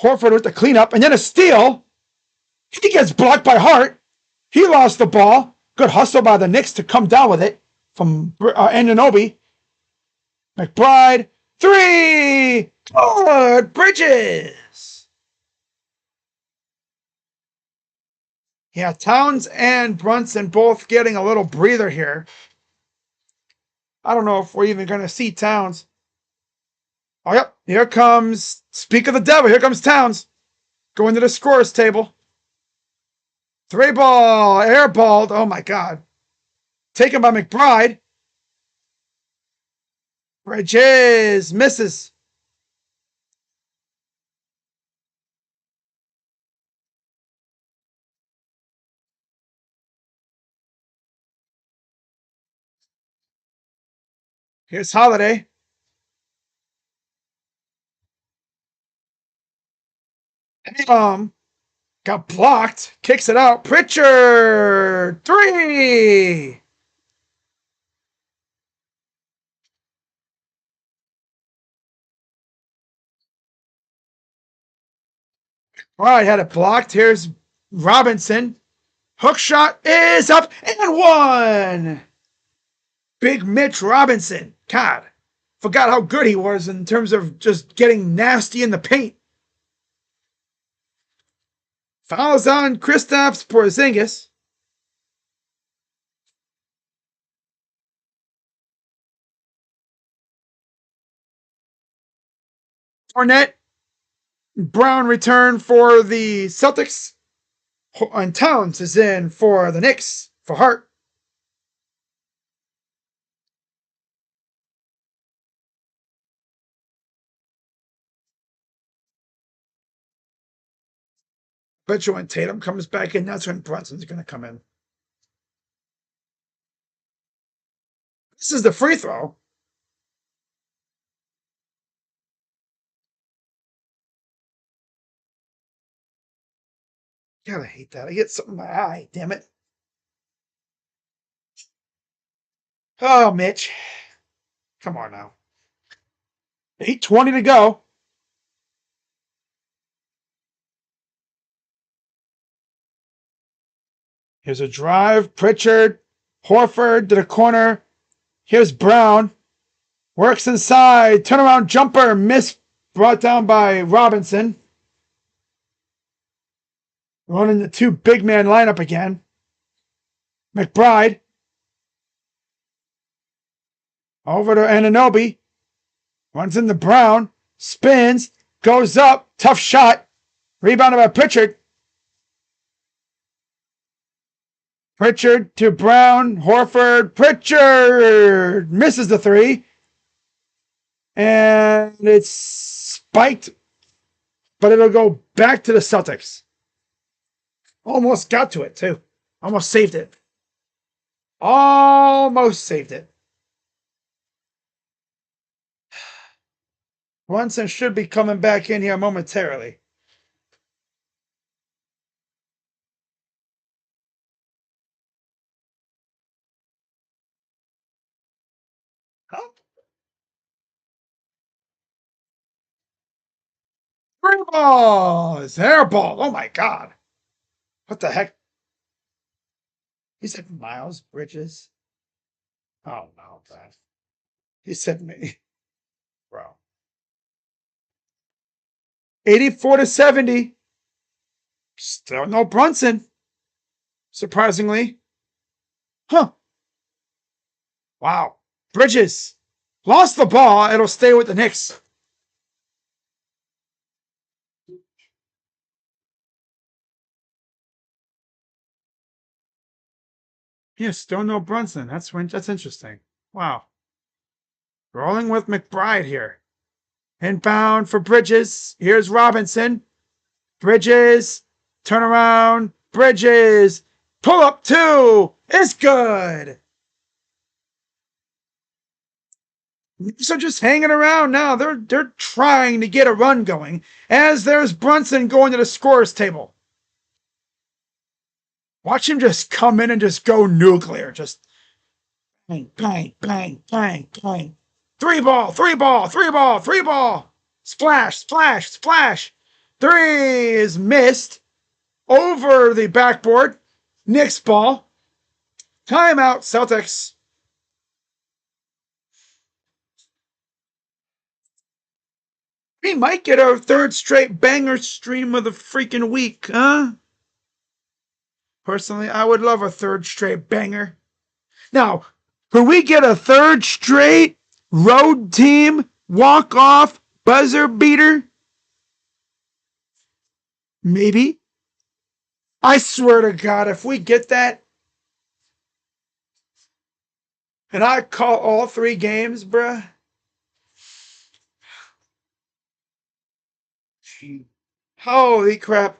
Speaker 1: Horford with the cleanup, and then a steal. He gets blocked by Hart. He lost the ball. Good hustle by the Knicks to come down with it from Anunoby. McBride. Three. Good. Bridges. Yeah, Towns and Brunson both getting a little breather here. I don't know if we're even going to see Towns. Oh, yep. Here comes, speak of the devil, here comes Towns. Going to the scorers table. 3-ball, airballed. Oh, my God. Taken by McBride. Bridges misses. Here's Holiday. Got blocked. Kicks it out. Pritchard. 3. All right, had it blocked. Here's Robinson. Hook shot is up and one. Big Mitch Robinson. God, forgot how good he was in terms of just getting nasty in the paint. Fouls on Kristaps Porzingis. Fournette. Brown return for the Celtics. And Towns is in for the Knicks for Hart. Bet you when Tatum comes back in, that's when Brunson's going to come in. This is the free throw. God, I hate that. I get something in my eye. Damn it. Oh, Mitch. Come on now. 8:20 to go. Here's a drive. Pritchard. Horford to the corner. Here's Brown. Works inside. Turnaround jumper. Miss. Brought down by Robinson. Running the 2 big man lineup again. McBride. Over to Anunoby. Runs into Brown. Spins. Goes up. Tough shot. Rebounded by Pritchard. Pritchard to Brown. Horford. Pritchard misses the 3. And it's spiked, but it'll go back to the Celtics. Almost got to it, too. Almost saved it. Almost saved it. Brunson should be coming back in here momentarily. Huh? 3 balls. Airball. Oh, my God. What the heck? He said Miles Bridges. Oh, no. He said me. Bro. 84-70. Still no Brunson. Surprisingly. Huh. Wow. Bridges. Lost the ball. It'll stay with the Knicks. Yeah, still no Brunson. That's interesting. Wow. Rolling with McBride here. Inbound for Bridges. Here's Robinson. Bridges. Turn around. Bridges. Pull up 2. It's good. So just hanging around now. They're trying to get a run going as there's Brunson going to the scorers table. Watch him just come in and just go nuclear. Just bang, bang, bang, bang, bang. 3 ball, 3 ball, 3 ball, 3 ball. Splash, splash, splash. Three is missed. Over the backboard. Knicks ball. Timeout, Celtics. We might get our third straight banger stream of the freaking week, huh? Personally, I would love a third straight banger. Now, could we get a third straight road team walk-off buzzer beater? Maybe. I swear to God, if we get that, and I call all 3 games, bruh. Holy crap.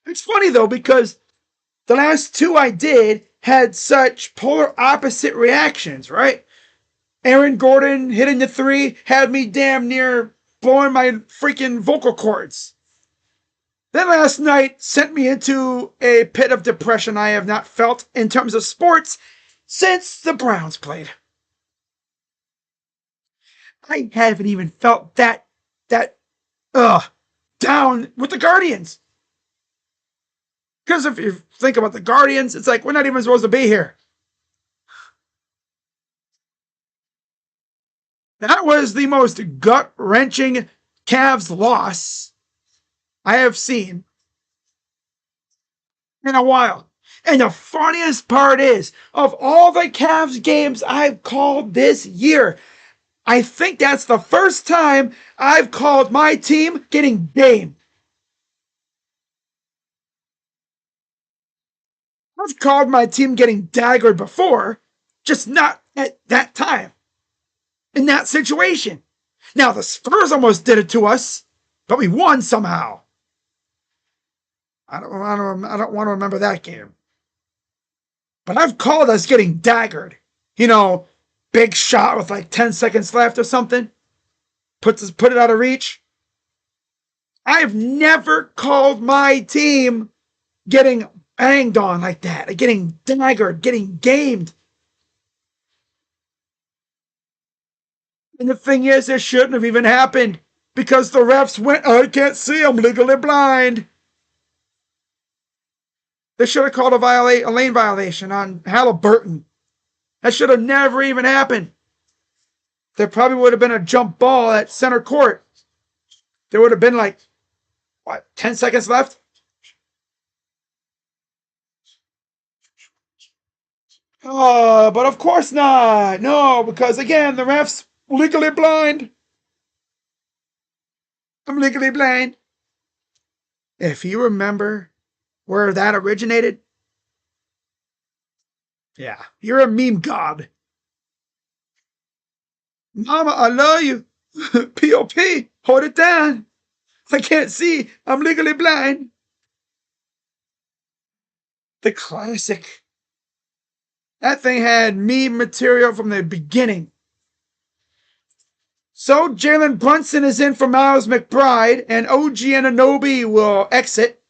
Speaker 1: It's funny though, because the last 2 I did had such polar opposite reactions, right? Aaron Gordon hitting the 3 had me damn near blowing my freaking vocal cords. Then last night sent me into a pit of depression I have not felt in terms of sports since the Browns played. I haven't even felt that down with the Guardians. Because if you think about the Guardians, it's like we're not even supposed to be here. That was the most gut-wrenching Cavs loss I have seen in a while. And the funniest part is, of all the Cavs games I've called this year, I think that's the first time I've called my team getting gamed. I've called my team getting daggered before, just not at that time, in that situation. Now, the Spurs almost did it to us, but we won somehow. I don't want to remember that game. But I've called us getting daggered. You know, big shot with like 10 seconds left or something. Put it out of reach. I've never called my team getting banged on like that, getting daggered, getting gamed. And the thing is, it shouldn't have even happened because the refs went, I can't see, I'm legally blind. They should have called a lane violation on Halliburton. That should have never even happened. There probably would have been a jump ball at center court. There would have been like, 10 seconds left? Oh, but of course not. No, because again, the ref's legally blind. I'm legally blind. If you remember where that originated, yeah, you're a meme god. Mama, I love you. P.O.P. Hold it down. I can't see. I'm legally blind. The classic. That thing had meme material from the beginning. So Jalen Brunson is in for Miles McBride, and OG Anunoby will exit.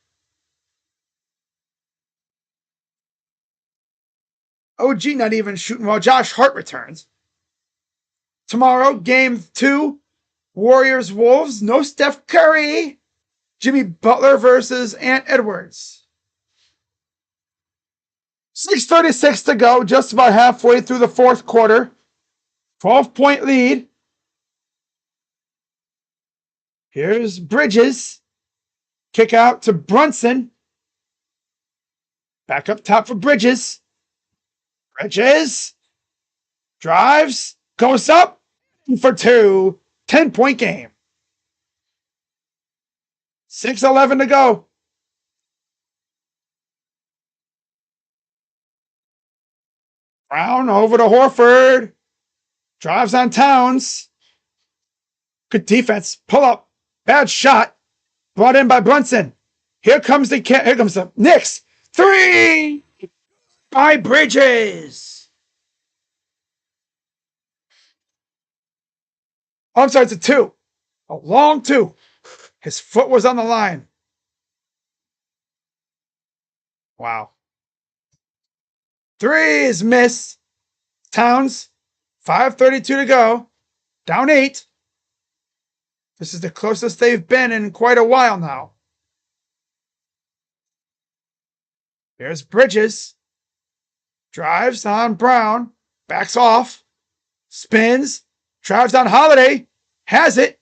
Speaker 1: OG not even shooting well. Josh Hart returns. Tomorrow, game 2, Warriors Wolves. No Steph Curry. Jimmy Butler versus Ant Edwards. 6:36 to go, just about halfway through the 4th quarter. 12-point lead. Here's Bridges. Kick out to Brunson. Back up top for Bridges. Bridges drives, goes up for 2. 10-point game. 6:11 to go. Brown over to Horford. Drives on Towns. Good defense. Pull up. Bad shot. Brought in by Brunson. Here comes the Knicks. 3 by Bridges. Oh, I'm sorry, it's a 2. A long 2. His foot was on the line. Wow. 3 is missed. Towns. 5:32 to go. Down 8. This is the closest they've been in quite a while now. There's Bridges. Drives on Brown. Backs off. Spins. Drives on Holiday. Has it.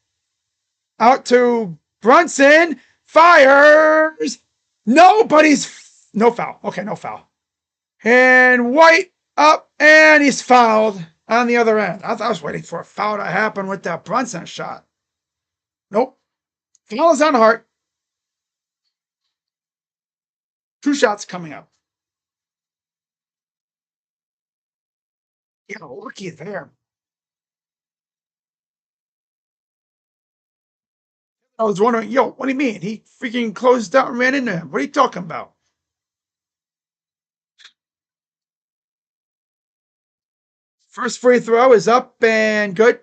Speaker 1: Out to Brunson. Fires. Nobody's. No foul. Okay, no foul. And White up. And he's fouled on the other end. I was waiting for a foul to happen with that Brunson shot. Nope. Foul is on Hart. 2 shots coming up. Yeah, looky there. I was wondering, yo, what do you mean? He freaking closed out and ran into him. What are you talking about? First free throw is up and good.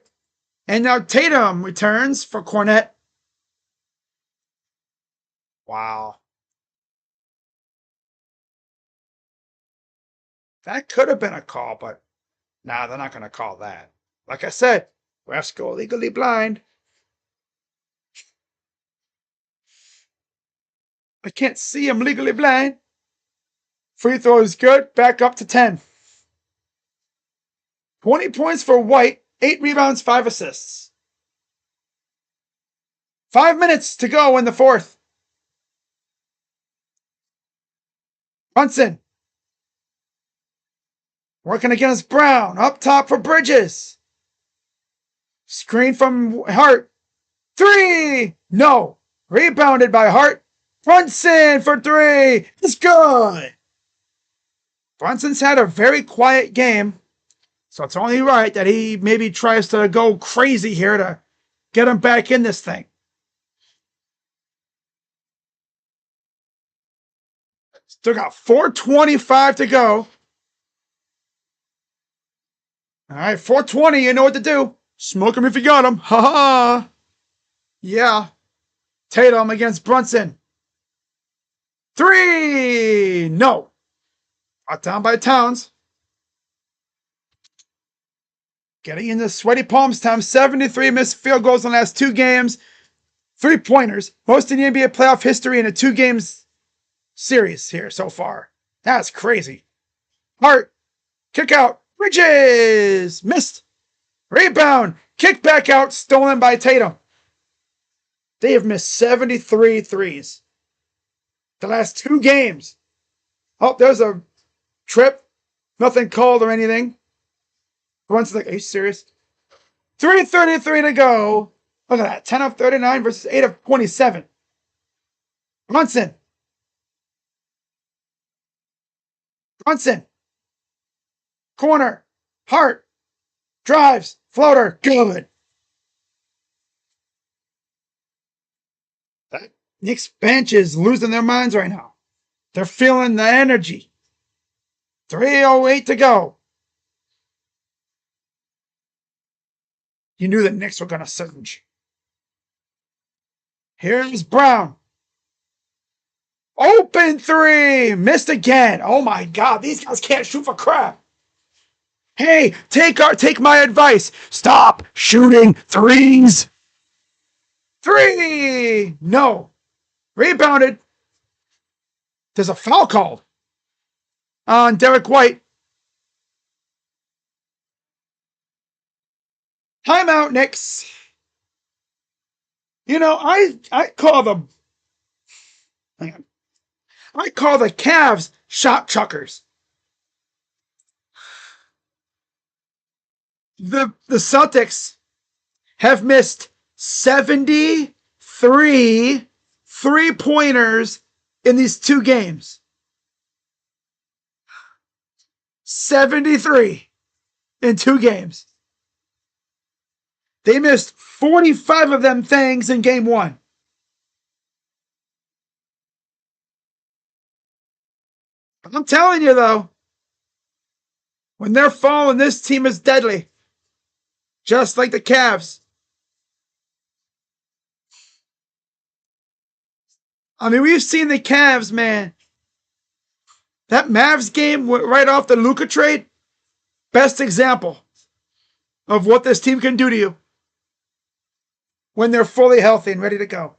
Speaker 1: And now Tatum returns for Cornette. Wow. That could have been a call, but nah, they're not going to call that. Like I said, refs go legally blind. I can't see him legally blind. Free throw is good. Back up to 10. 20 points for White. 8 rebounds, 5 assists. 5 minutes to go in the fourth. Brunson. Working against Brown. Up top for Bridges. Screen from Hart. 3. No. Rebounded by Hart. Brunson for 3. It's good. Brunson's had a very quiet game, so it's only right that he maybe tries to go crazy here to get him back in this thing. Still got 4:25 to go. All right, 4:20, you know what to do. Smoke him if you got him. Ha ha. Yeah. Tatum against Brunson. 3. No. Brought down by Towns. Getting into sweaty palms time. 73 missed field goals in the last 2 games. 3-pointers. Most in the NBA playoff history in a 2-games series here so far. That's crazy. Hart. Kick out. Bridges. Missed. Rebound. Kick back out. Stolen by Tatum. They have missed 73 threes. The last 2 games. Oh, there's a trip. Nothing called or anything. Brunson's like, are you serious? 3:33 to go. Look at that. 10 of 39 versus 8 of 27. Brunson. Brunson. Corner. Hart. Drives. Floater. Good. That Knicks bench is losing their minds right now. They're feeling the energy. 3:08 to go. You knew the Knicks were going to surge. Here's Brown. Open 3. Missed again. Oh my God. These guys can't shoot for crap. Hey, take my advice. Stop shooting threes. 3. No. Rebounded. There's a foul called on Derek White. Timeout, Knicks. You know, I call the Cavs shot chuckers. The Celtics have missed 73 3-pointers in these 2 games. 73 in 2 games. They missed 45 of them things in game 1. I'm telling you, though, when they're falling, this team is deadly. Just like the Cavs. I mean, we've seen the Cavs, man. That Mavs game right off the Luka trade, best example of what this team can do to you. when they're fully healthy and ready to go.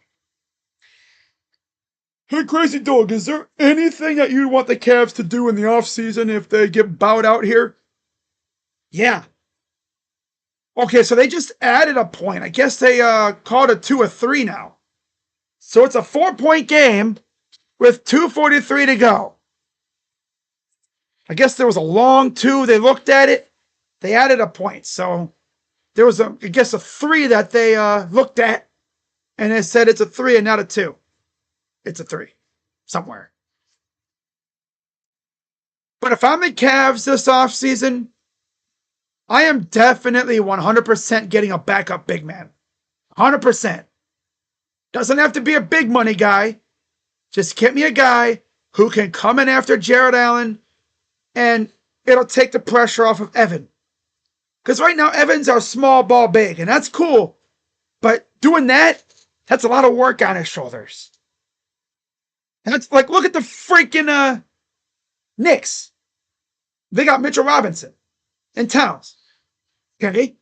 Speaker 1: Hey, Crazy Dog, is there anything that you want the Cavs to do in the offseason if they get bowed out here? Yeah. Okay, so they just added a point. I guess they called it 2 or 3 now. So it's a 4-point game with 2:43 to go. I guess there was a long 2. They looked at it. They added a point. So there was, I guess, a 3 that they looked at, and it said it's a 3 and not a 2. It's a 3 somewhere. But if I'm the Cavs this offseason, I am definitely 100% getting a backup big man. 100%. Doesn't have to be a big money guy. Just get me a guy who can come in after Jared Allen, and it'll take the pressure off of Evan. Because right now, Evan's our small ball big, and that's cool. But doing that's a lot of work on his shoulders. That's like, look at the freaking Knicks. They got Mitchell Robinson and Towns. Okay?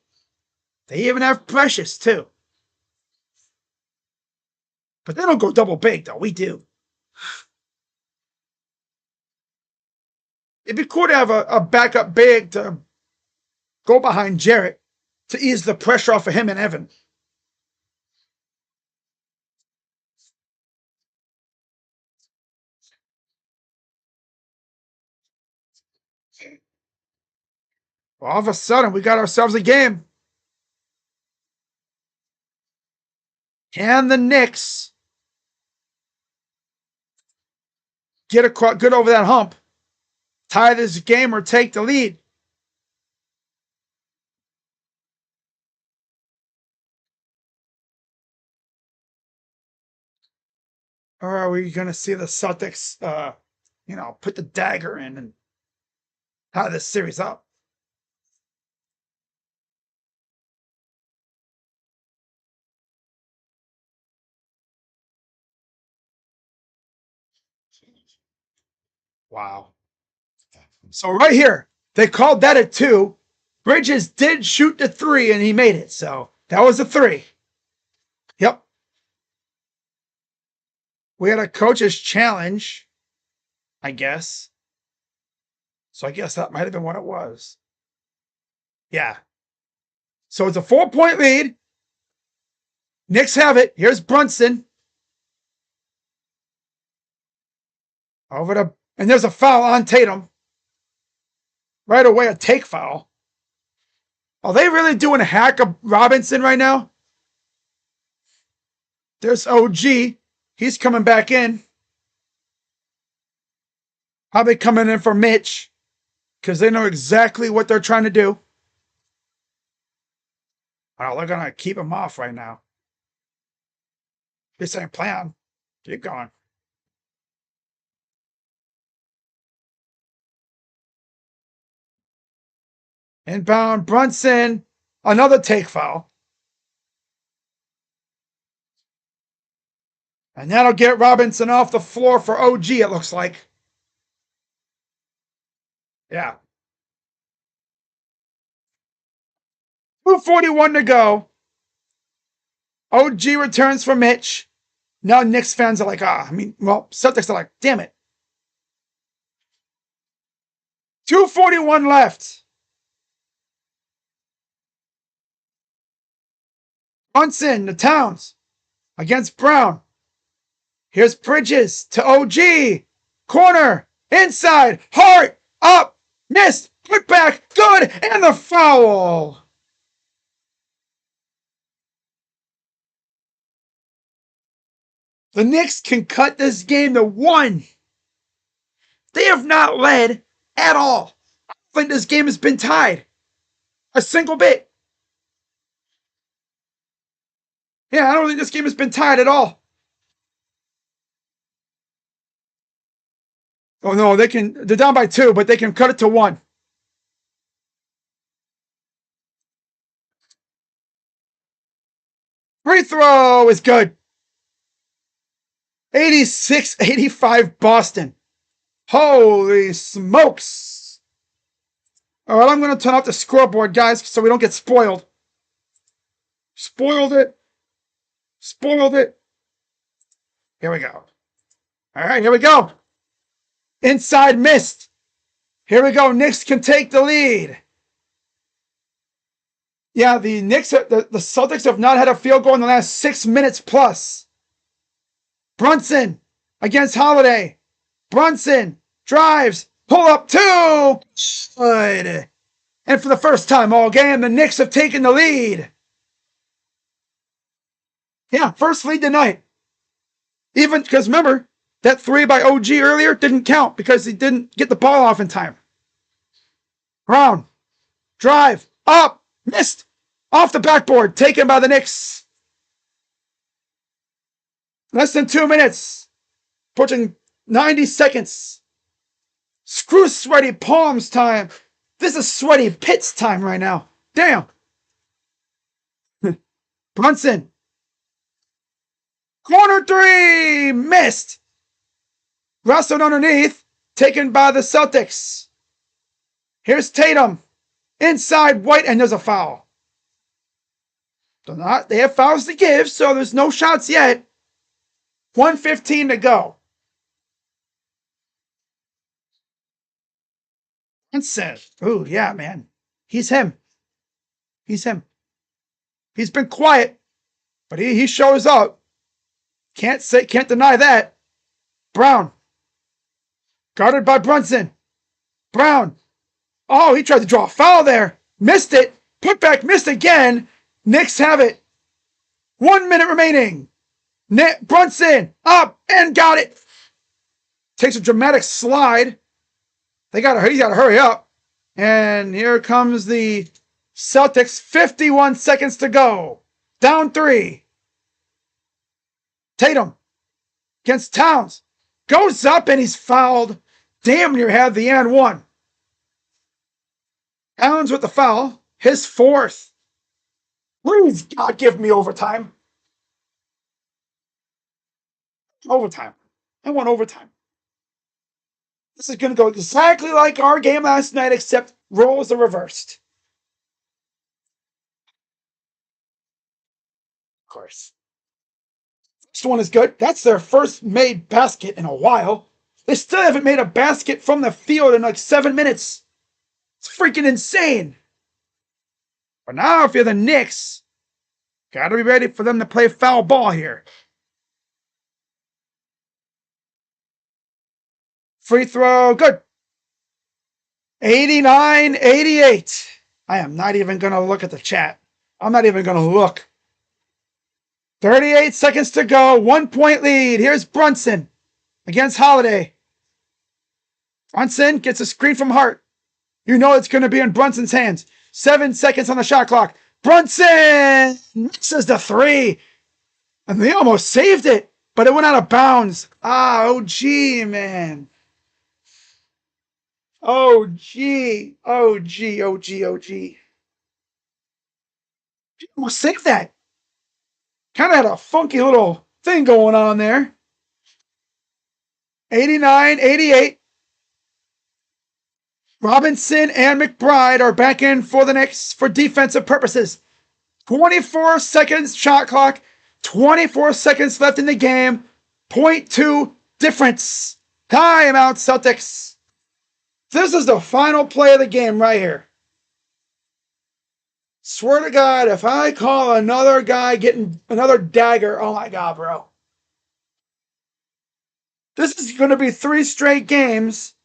Speaker 1: They even have Precious, too. But they don't go double big, though. We do. It'd be cool to have a backup big to go behind Jarrett to ease the pressure off of him and Evan. Well, all of a sudden, we got ourselves a game. Can the Knicks get good over that hump, tie this game, or take the lead? Or are we going to see the Celtics, put the dagger in and tie this series up? Wow. So right here, they called that a 2. Bridges did shoot the 3, and he made it. So that was a 3. Yep. We had a coach's challenge, I guess. So I guess that might have been what it was. Yeah. So it's a 4-point lead. Knicks have it. Here's Brunson. And there's a foul on Tatum. Right away, a take foul. Are they really doing a hack of Robinson right now? There's OG. He's coming back in. Probably coming in for Mitch because they know exactly what they're trying to do. Oh, they're going to keep him off right now. This ain't plan. Keep going. Inbound, Brunson. Another take foul. And that'll get Robinson off the floor for OG, it looks like. Yeah. 2:41 to go. OG returns for Mitch. Now Knicks fans are like, Celtics are like, damn it. 2:41 left. Brunson to Towns against Brown. Here's Bridges to OG. Corner. Inside. Hart. Up. Missed. Put back. Good. And the foul. The Knicks can cut this game to 1. They have not led at all. I think this game has been tied. A single bit. Yeah, I don't think this game has been tied at all. Oh no, they're down by 2, but they can cut it to 1. Free throw is good. 86-85 Boston. Holy smokes. All right, I'm going to turn off the scoreboard, guys, so we don't get spoiled. Spoiled it. Spoiled it. Here we go. All right, here we go. Inside missed. Here we go. Knicks can take the lead. Yeah, the Celtics have not had a field goal in the last 6 minutes plus. Brunson against Holiday. Brunson drives. Pull up two. Good. And for the first time all game, the Knicks have taken the lead. Yeah, first lead tonight. Even because remember, that three by OG earlier didn't count because he didn't get the ball off in time. Brown. Drive. Up. Missed. Off the backboard. Taken by the Knicks. Less than 2 minutes. Approaching 90 seconds. Screw sweaty palms time. This is sweaty pits time right now. Damn. Brunson. Corner three. Missed. Wrestled underneath. Taken by the Celtics. Here's Tatum. Inside White, and there's a foul. They have fouls to give, so there's no shots yet. 1:15 to go. Brunson. Ooh, yeah, man. He's him. He's him. He's been quiet, but he shows up. Can't deny that. Brown. Guarded by Brunson. Brown. Oh, he tried to draw a foul there. Missed it. Put back, missed again. Knicks have it. 1 minute remaining. Brunson up and got it. Takes a dramatic slide. He got to hurry up. And here comes the Celtics. 51 seconds to go. Down 3. Tatum against Towns. Goes up and he's fouled. Damn near had the and one. Towns with the foul. His 4th. Please, God, give me overtime. Overtime. I want overtime. This is going to go exactly like our game last night, except roles are reversed. Of course. First one is good. That's their first made basket in a while. They still haven't made a basket from the field in like 7 minutes. It's freaking insane. But now if you're the Knicks, got to be ready for them to play foul ball here. Free throw, good. 89-88. I am not even going to look at the chat. I'm not even going to look. 38 seconds to go. 1 point lead. Here's Brunson against Holiday. Brunson gets a screen from Hart. You know it's going to be in Brunson's hands. 7 seconds on the shot clock. Brunson misses the 3. And they almost saved it, but it went out of bounds. OG, man. OG. Almost saved that. Kind of had a funky little thing going on there. 89-88. Robinson and McBride are back in for the Knicks for defensive purposes. 24 seconds shot clock. 24 seconds left in the game. 0.2 difference. Timeout, Celtics. This is the final play of the game right here. Swear to God, if I call another guy getting another dagger, oh my God, bro. This is going to be 3 straight games,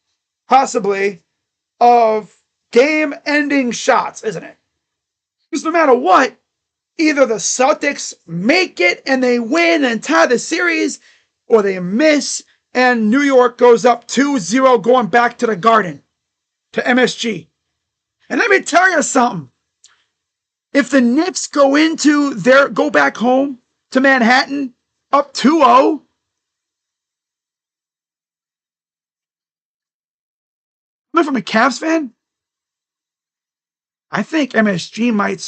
Speaker 1: possibly, of game-ending shots, isn't it? Because no matter what, either the Celtics make it and they win and tie the series, or they miss and New York goes up 2-0 going back to the Garden, to MSG. And let me tell you something. If the Knicks go back home to Manhattan up 2-0, coming from a Cavs fan, I think MSG might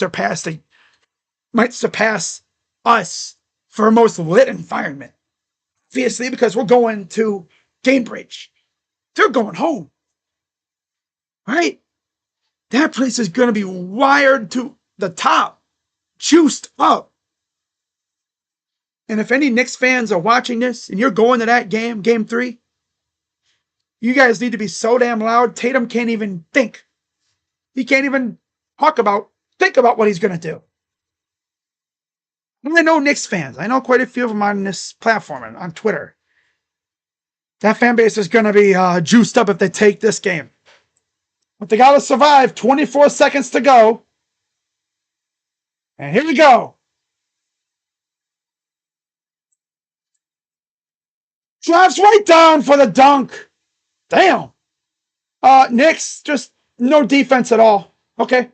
Speaker 1: surpass us for a most lit environment. Obviously, because we're going to Cambridge. They're going home. Right? That place is going to be wired to the top. Juiced up. And if any Knicks fans are watching this and you're going to that game, game 3, you guys need to be so damn loud. Tatum can't even think. He can't even think about what he's going to do. And I know Knicks fans. I know quite a few of them on this platform and on Twitter. That fan base is going to be juiced up if they take this game. But they got to survive. 24 seconds to go. And here we go. Drives right down for the dunk. Damn. Knicks, just no defense at all. Okay.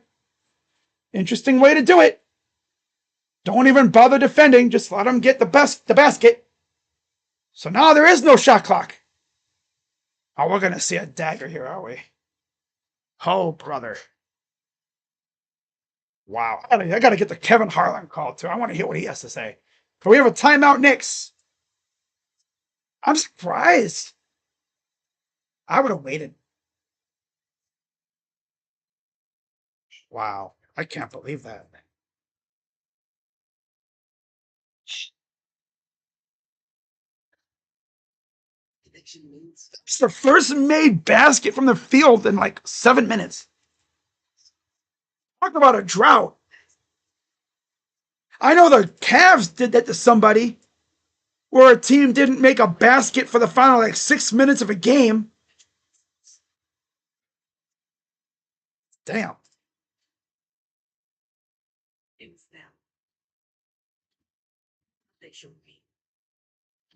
Speaker 1: Interesting way to do it. Don't even bother defending. Just let them get the basket. So now there is no shot clock. Oh, we're going to see a dagger here, are we? Oh, brother. Wow. I got to get the Kevin Harlan call, too. I want to hear what he has to say. But we have a timeout, Knicks. I'm surprised. I would have waited. Wow. I can't believe that. It's the first made basket from the field in like 7 minutes. Talk about a drought. I know the Cavs did that to somebody where a team didn't make a basket for the final like 6 minutes of a game. Damn.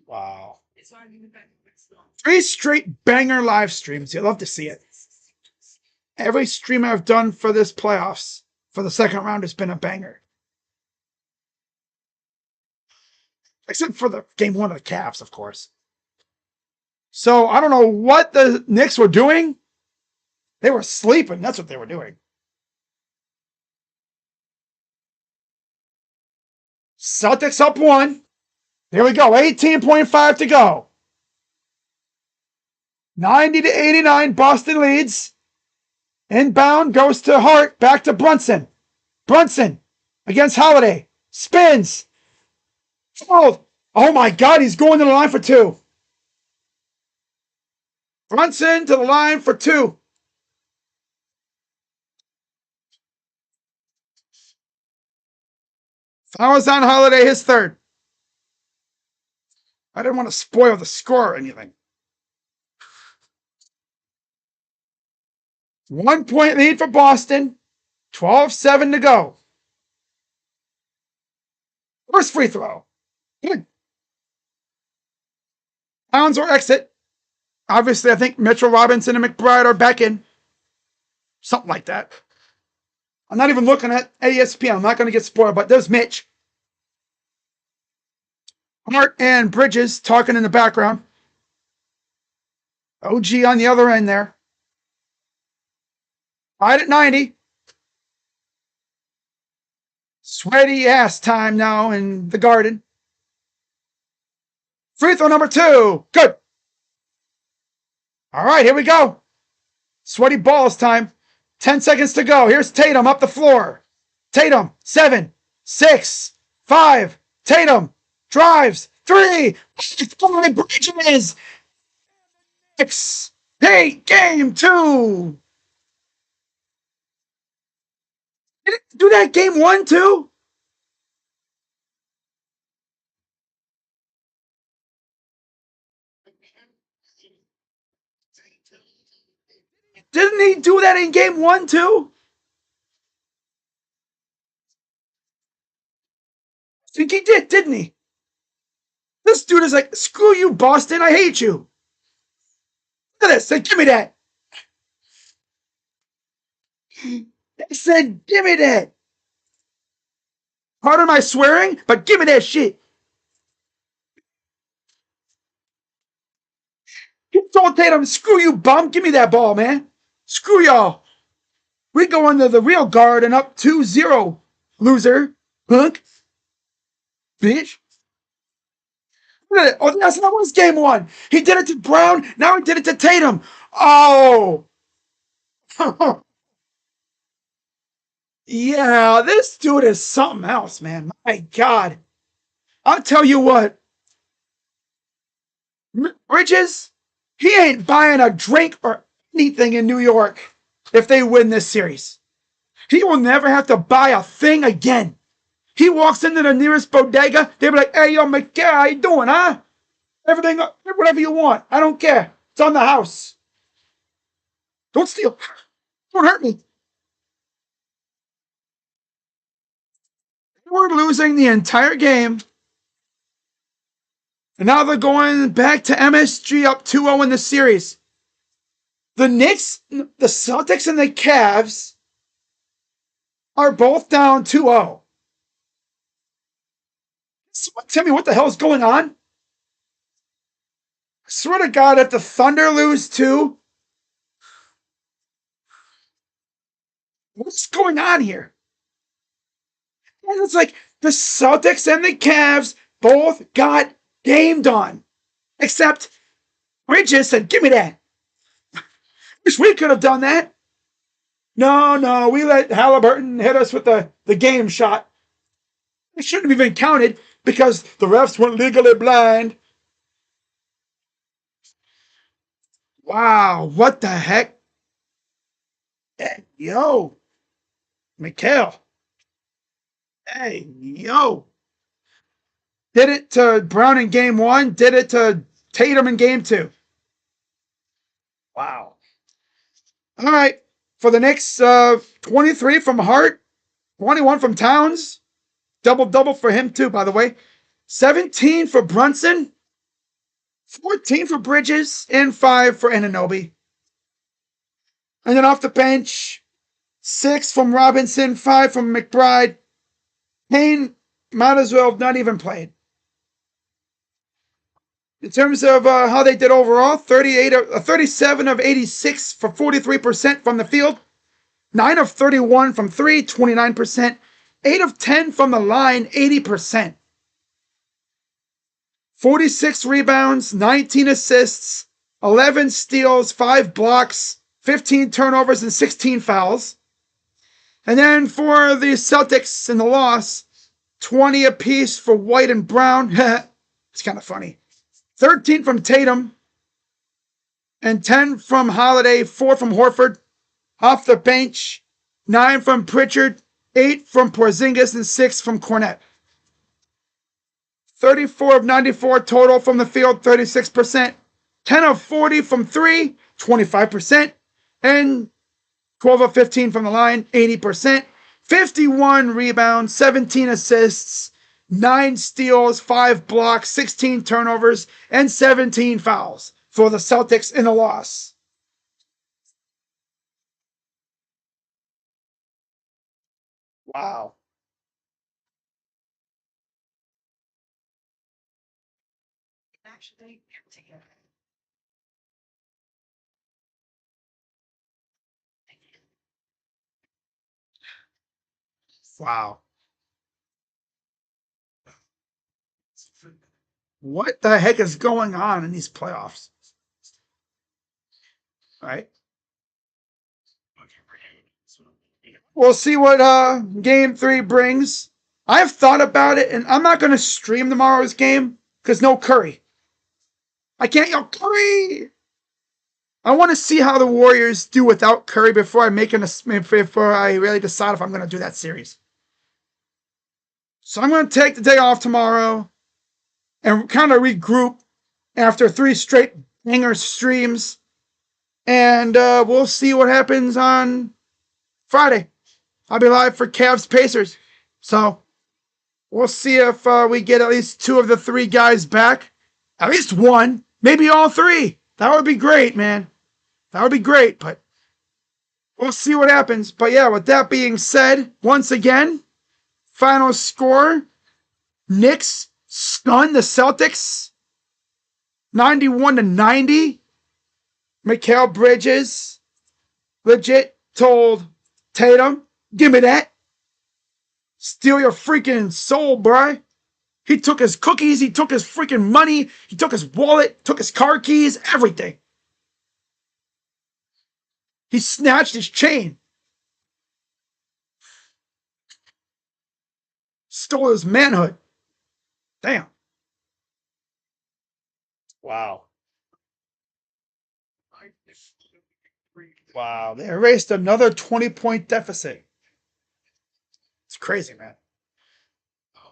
Speaker 1: Wow. 3 straight banger live streams. You'll love to see it. Every stream I've done for this playoffs for the second round has been a banger. Except for the game 1 of the Cavs, of course. So I don't know what the Knicks were doing. They were sleeping. That's what they were doing. Celtics up 1. There we go. 18.5 to go. 90-89. Boston leads. Inbound goes to Hart. Back to Brunson. Brunson against Holiday. Spins. Fouled. Oh my God, he's going to the line for 2. Brunson to the line for 2. Fouls on Holiday, his 3rd. I didn't want to spoil the score or anything. 1 point lead for Boston. 12-7 to go. First free throw. Good. Towns or exit. Obviously, I think Mitchell Robinson and McBride are back in. Something like that. I'm not even looking at ESPN. I'm not going to get spoiled, but there's Mitch. Hart and Bridges talking in the background. OG on the other end there. Tied at 90. Sweaty ass time now in the Garden. Free throw number 2. Good. All right, here we go. Sweaty balls time. 10 seconds to go. Here's Tatum up the floor. Tatum, 7, 6, 5. Tatum drives. 3. Bridges. Knicks. Hey, game 2. Did it do that game 1 too? Didn't he do that in game 1 too? I think he did, didn't he? This dude is like, screw you, Boston. I hate you. Look at this. Say, give me that. They said, give me that. Pardon my swearing, but give me that shit. You told Tatum, screw you, bum. Give me that ball, man. Screw y'all. We go into the real Garden up 2-0. Loser. Punk. Bitch. Oh, that's not was game 1. He did it to Brown. Now he did it to Tatum. Oh. Yeah, this dude is something else, man. My God. I'll tell you what, Bridges, he ain't buying a drink or anything in New York if they win this series. He will never have to buy a thing again. He walks into the nearest bodega, they'll be like, hey, yo, McGee, how you doing, huh? Everything, whatever you want. I don't care. It's on the house. Don't steal. Don't hurt me. We're losing the entire game. And now they're going back to MSG up 2-0 in the series. The Knicks, the Celtics, and the Cavs are both down 2-0. Tell me what the hell is going on? I swear to God, if the Thunder lose too, what's going on here? And it's like the Celtics and the Cavs both got gamed on. Except Bridges said, give me that. Wish we could have done that. No, we let Halliburton hit us with the game shot. It shouldn't have even counted because the refs weren't legally blind. Wow, what the heck? Hey, yo, Mikhail. Hey, yo. Did it to Brown in game 1, did it to Tatum in game 2. Wow. All right. For the Knicks, 23 from Hart, 21 from Towns. Double-double for him, too, by the way. 17 for Brunson, 14 for Bridges, and 5 for Anunoby. And then off the bench, 6 from Robinson, 5 from McBride. Payne might as well have not even played. In terms of how they did overall, 37 of 86 for 43% from the field, 9 of 31 from 3, 29%, 8 of 10 from the line, 80%. 46 rebounds, 19 assists, 11 steals, 5 blocks, 15 turnovers, and 16 fouls. And then for the Celtics in the loss, 20 apiece for White and Brown. It's kind of funny. 13 from Tatum and 10 from Holiday, 4 from Horford. Off the bench, 9 from Pritchard, 8 from Porzingis, and 6 from Cornette. 34 of 94 total from the field, 36%. 10 of 40 from 3, 25%. And 12 of 15 from the line, 80%. 51 rebounds, 17 assists, 9 steals, 5 blocks, 16 turnovers, and 17 fouls for the Celtics in the loss. Wow.
Speaker 3: Actually,
Speaker 1: Wow. What the heck is going on in these playoffs? All right. We'll see what game 3 brings. I've thought about it, and I'm not going to stream tomorrow's game because no Curry. I can't yell Curry. I want to see how the Warriors do without Curry before I really decide if I'm going to do that series. So I'm going to take the day off tomorrow and kind of regroup after 3 straight banger streams, and we'll see what happens on Friday. I'll be live for Cavs Pacers, so we'll see if we get at least 2 of the 3 guys back, at least 1, maybe all 3. That would be great, man. That would be great, but we'll see what happens. But yeah, with that being said, once again, final score, Knicks stun the Celtics 91-90. Mikal Bridges legit told Tatum, give me that. Steal your freaking soul, bro. He took his cookies, he took his freaking money, he took his wallet, took his car keys, everything. He snatched his chain. Stole his manhood. Damn.
Speaker 2: Wow.
Speaker 1: Wow. They erased another 20-point deficit. It's crazy, man.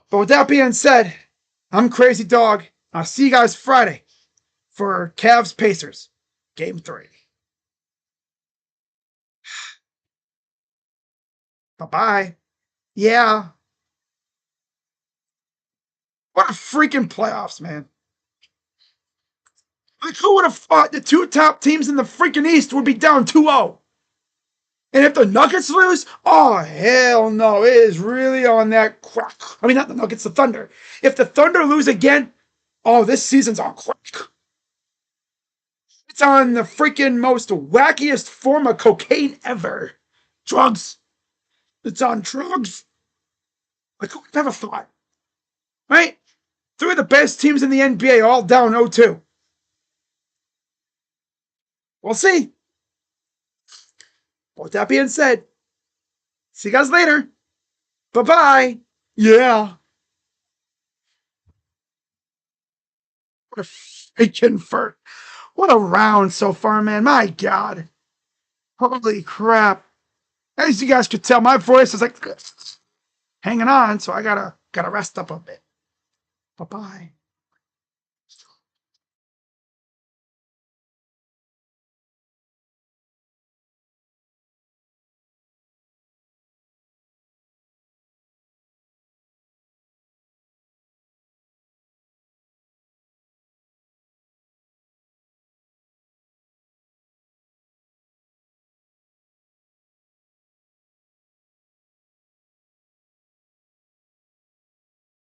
Speaker 1: But with that being said, I'm Crazy Dog. I'll see you guys Friday for Cavs Pacers, Game 3. Bye bye. Yeah. What a freaking playoffs, man. Like, who would have thought the two top teams in the freaking East would be down 2-0? And if the Nuggets lose, oh, hell no. It is really on that crack. I mean, not the Nuggets, the Thunder. If the Thunder lose again, oh, this season's on crack. It's on the freaking most wackiest form of cocaine ever. Drugs. It's on drugs. Like, who would never thought? Right? Three of the best teams in the NBA all down 0-2. We'll see. But with that being said, see you guys later. Bye-bye. Yeah. What a freaking furt. What a round so far, man. My God. Holy crap. As you guys could tell, my voice is like hanging on, so I gotta rest up a bit. Bye-bye.